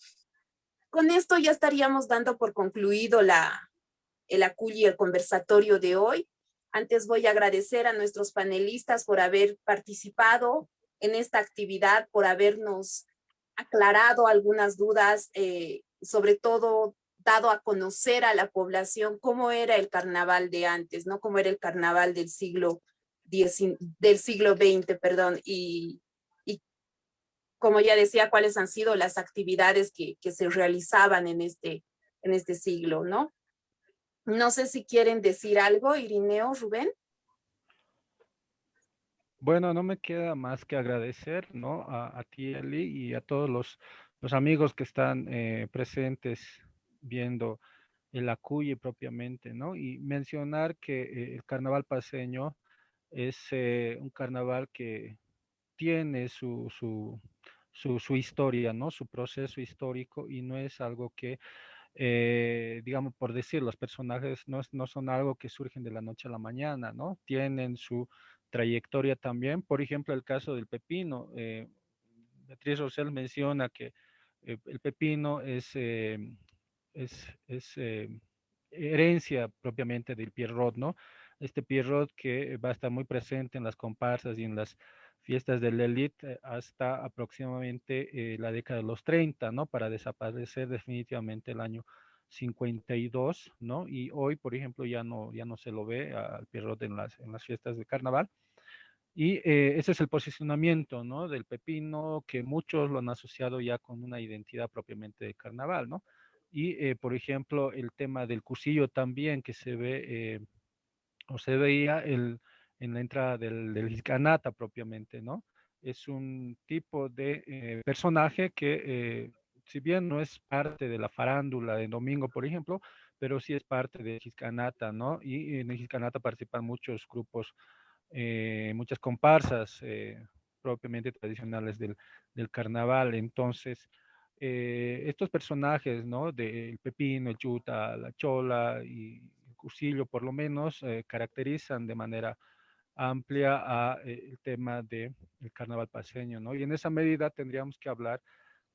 Con esto ya estaríamos dando por concluido el ACULI y el conversatorio de hoy. Antes voy a agradecer a nuestros panelistas por haber participado en esta actividad, por habernos aclarado algunas dudas, sobre todo dado a conocer a la población cómo era el carnaval de antes, ¿no? Cómo era el carnaval del siglo XX, perdón, y como ya decía, cuáles han sido las actividades que se realizaban en este siglo, ¿no? No sé si quieren decir algo, Irineo, Rubén. Bueno, no me queda más que agradecer, ¿no? A ti, Eli, y a todos los amigos que están presentes viendo el Acuye propiamente, ¿no? Y mencionar que el carnaval paseño es un carnaval que tiene su historia, ¿no? Su proceso histórico, y no es algo que, digamos, por decir, los personajes no son algo que surgen de la noche a la mañana, ¿no? Tienen su trayectoria también. Por ejemplo, el caso del Pepino. Beatriz Rosell menciona que el Pepino es herencia propiamente del Pierrot, ¿no? Este Pierrot que va a estar muy presente en las comparsas y en las fiestas de la élite hasta aproximadamente la década de los 30, ¿no? Para desaparecer definitivamente el año 52, ¿no? Y hoy, por ejemplo, ya no se lo ve al Pierrot en las fiestas de carnaval. Y ese es el posicionamiento, ¿no? Del Pepino, que muchos lo han asociado ya con una identidad propiamente de carnaval, ¿no? Y, por ejemplo, el tema del cursillo también, que se ve o se veía en la entrada del Gilcanata propiamente, ¿no? Es un tipo de personaje que, si bien no es parte de la farándula de domingo, por ejemplo, pero sí es parte de Gilcanata, ¿no? Y en el Gilcanata participan muchos grupos, muchas comparsas propiamente tradicionales del carnaval. Entonces, estos personajes, ¿no? Del Pepino, el Chuta, la Chola y el Cursillo, por lo menos, caracterizan de manera amplia el tema del carnaval paseño, ¿no? Y en esa medida tendríamos que hablar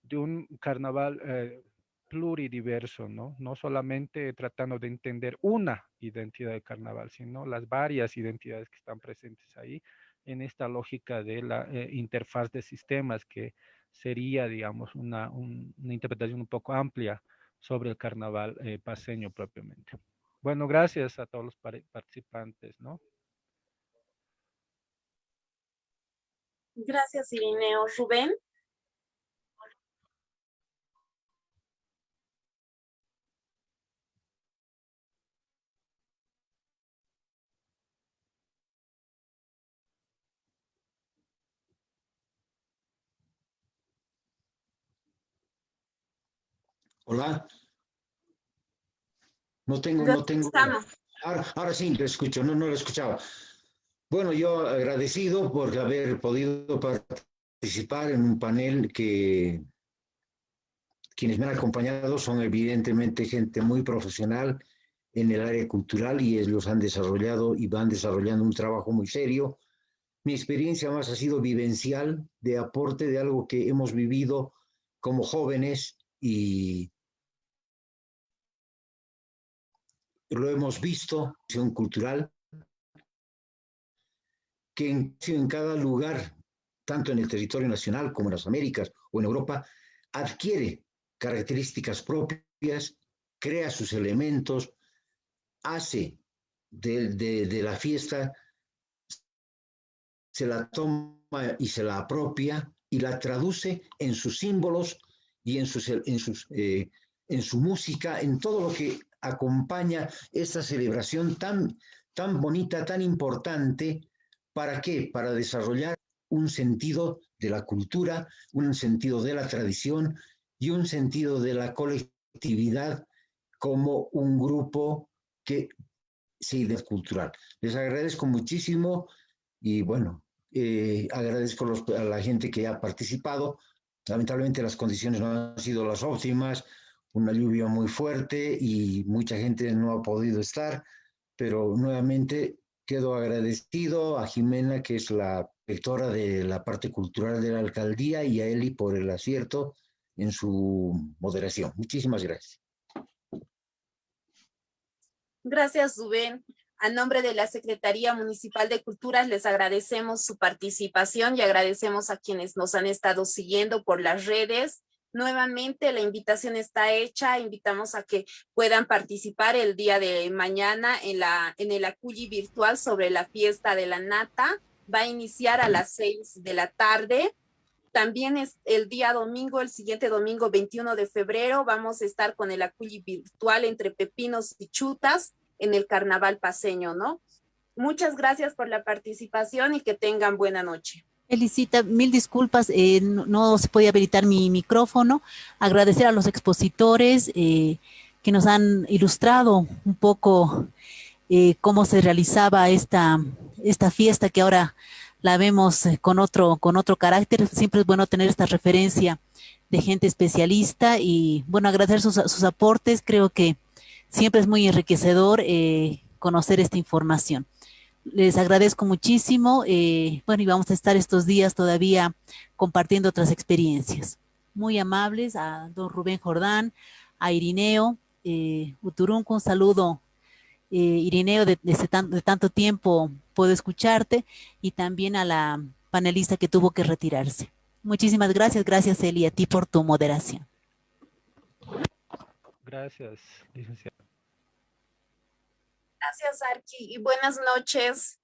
de un carnaval pluridiverso, ¿no? No solamente tratando de entender una identidad de carnaval, sino las varias identidades que están presentes ahí en esta lógica de la interfaz de sistemas, que sería, digamos, una interpretación un poco amplia sobre el carnaval paseño propiamente. Bueno, gracias a todos los participantes, ¿no? Gracias, Irineo. Rubén. Hola, Lo no tengo. escuchamos. Ahora sí, lo escucho, no lo escuchaba. Bueno, yo agradecido por haber podido participar en un panel que quienes me han acompañado son evidentemente gente muy profesional en el área cultural y ellos han desarrollado y van desarrollando un trabajo muy serio. Mi experiencia más ha sido vivencial, de aporte de algo que hemos vivido como jóvenes y lo hemos visto, acción cultural, que en cada lugar, tanto en el territorio nacional como en las Américas o en Europa, adquiere características propias, crea sus elementos, hace de la fiesta, se la toma y se la apropia y la traduce en sus símbolos y en su música, en todo lo que acompaña esta celebración tan bonita, tan importante. ¿Para qué? Para desarrollar un sentido de la cultura, un sentido de la tradición y un sentido de la colectividad como un grupo que se identifica cultural. Les agradezco muchísimo y bueno, agradezco a la gente que ha participado. Lamentablemente las condiciones no han sido las óptimas, una lluvia muy fuerte y mucha gente no ha podido estar, pero nuevamente quedo agradecido a Jimena, que es la directora de la parte cultural de la alcaldía, y a Eli por el acierto en su moderación. Muchísimas gracias. Gracias, Rubén. A nombre de la Secretaría Municipal de Culturas les agradecemos su participación y agradecemos a quienes nos han estado siguiendo por las redes. Nuevamente la invitación está hecha, invitamos a que puedan participar el día de mañana en el Aculli virtual sobre la fiesta de la nata. Va a iniciar a las 6 de la tarde. También es el día domingo, el siguiente domingo 21 de febrero, vamos a estar con el Aculli virtual entre pepinos y chutas en el carnaval paseño, ¿no? Muchas gracias por la participación y que tengan buena noche. Felicita, mil disculpas, no se podía habilitar mi micrófono. Agradecer a los expositores que nos han ilustrado un poco cómo se realizaba esta fiesta que ahora la vemos con otro carácter. Siempre es bueno tener esta referencia de gente especialista y bueno, agradecer sus aportes. Creo que siempre es muy enriquecedor conocer esta información. Les agradezco muchísimo. Bueno, y vamos a estar estos días todavía compartiendo otras experiencias. Muy amables a don Rubén Jordán, a Irineo, Uturunco, un saludo. Irineo, de tanto tiempo puedo escucharte, y también a la panelista que tuvo que retirarse. Muchísimas gracias, gracias Eli, a ti por tu moderación. Gracias, licenciado. Gracias, Arqui, y buenas noches.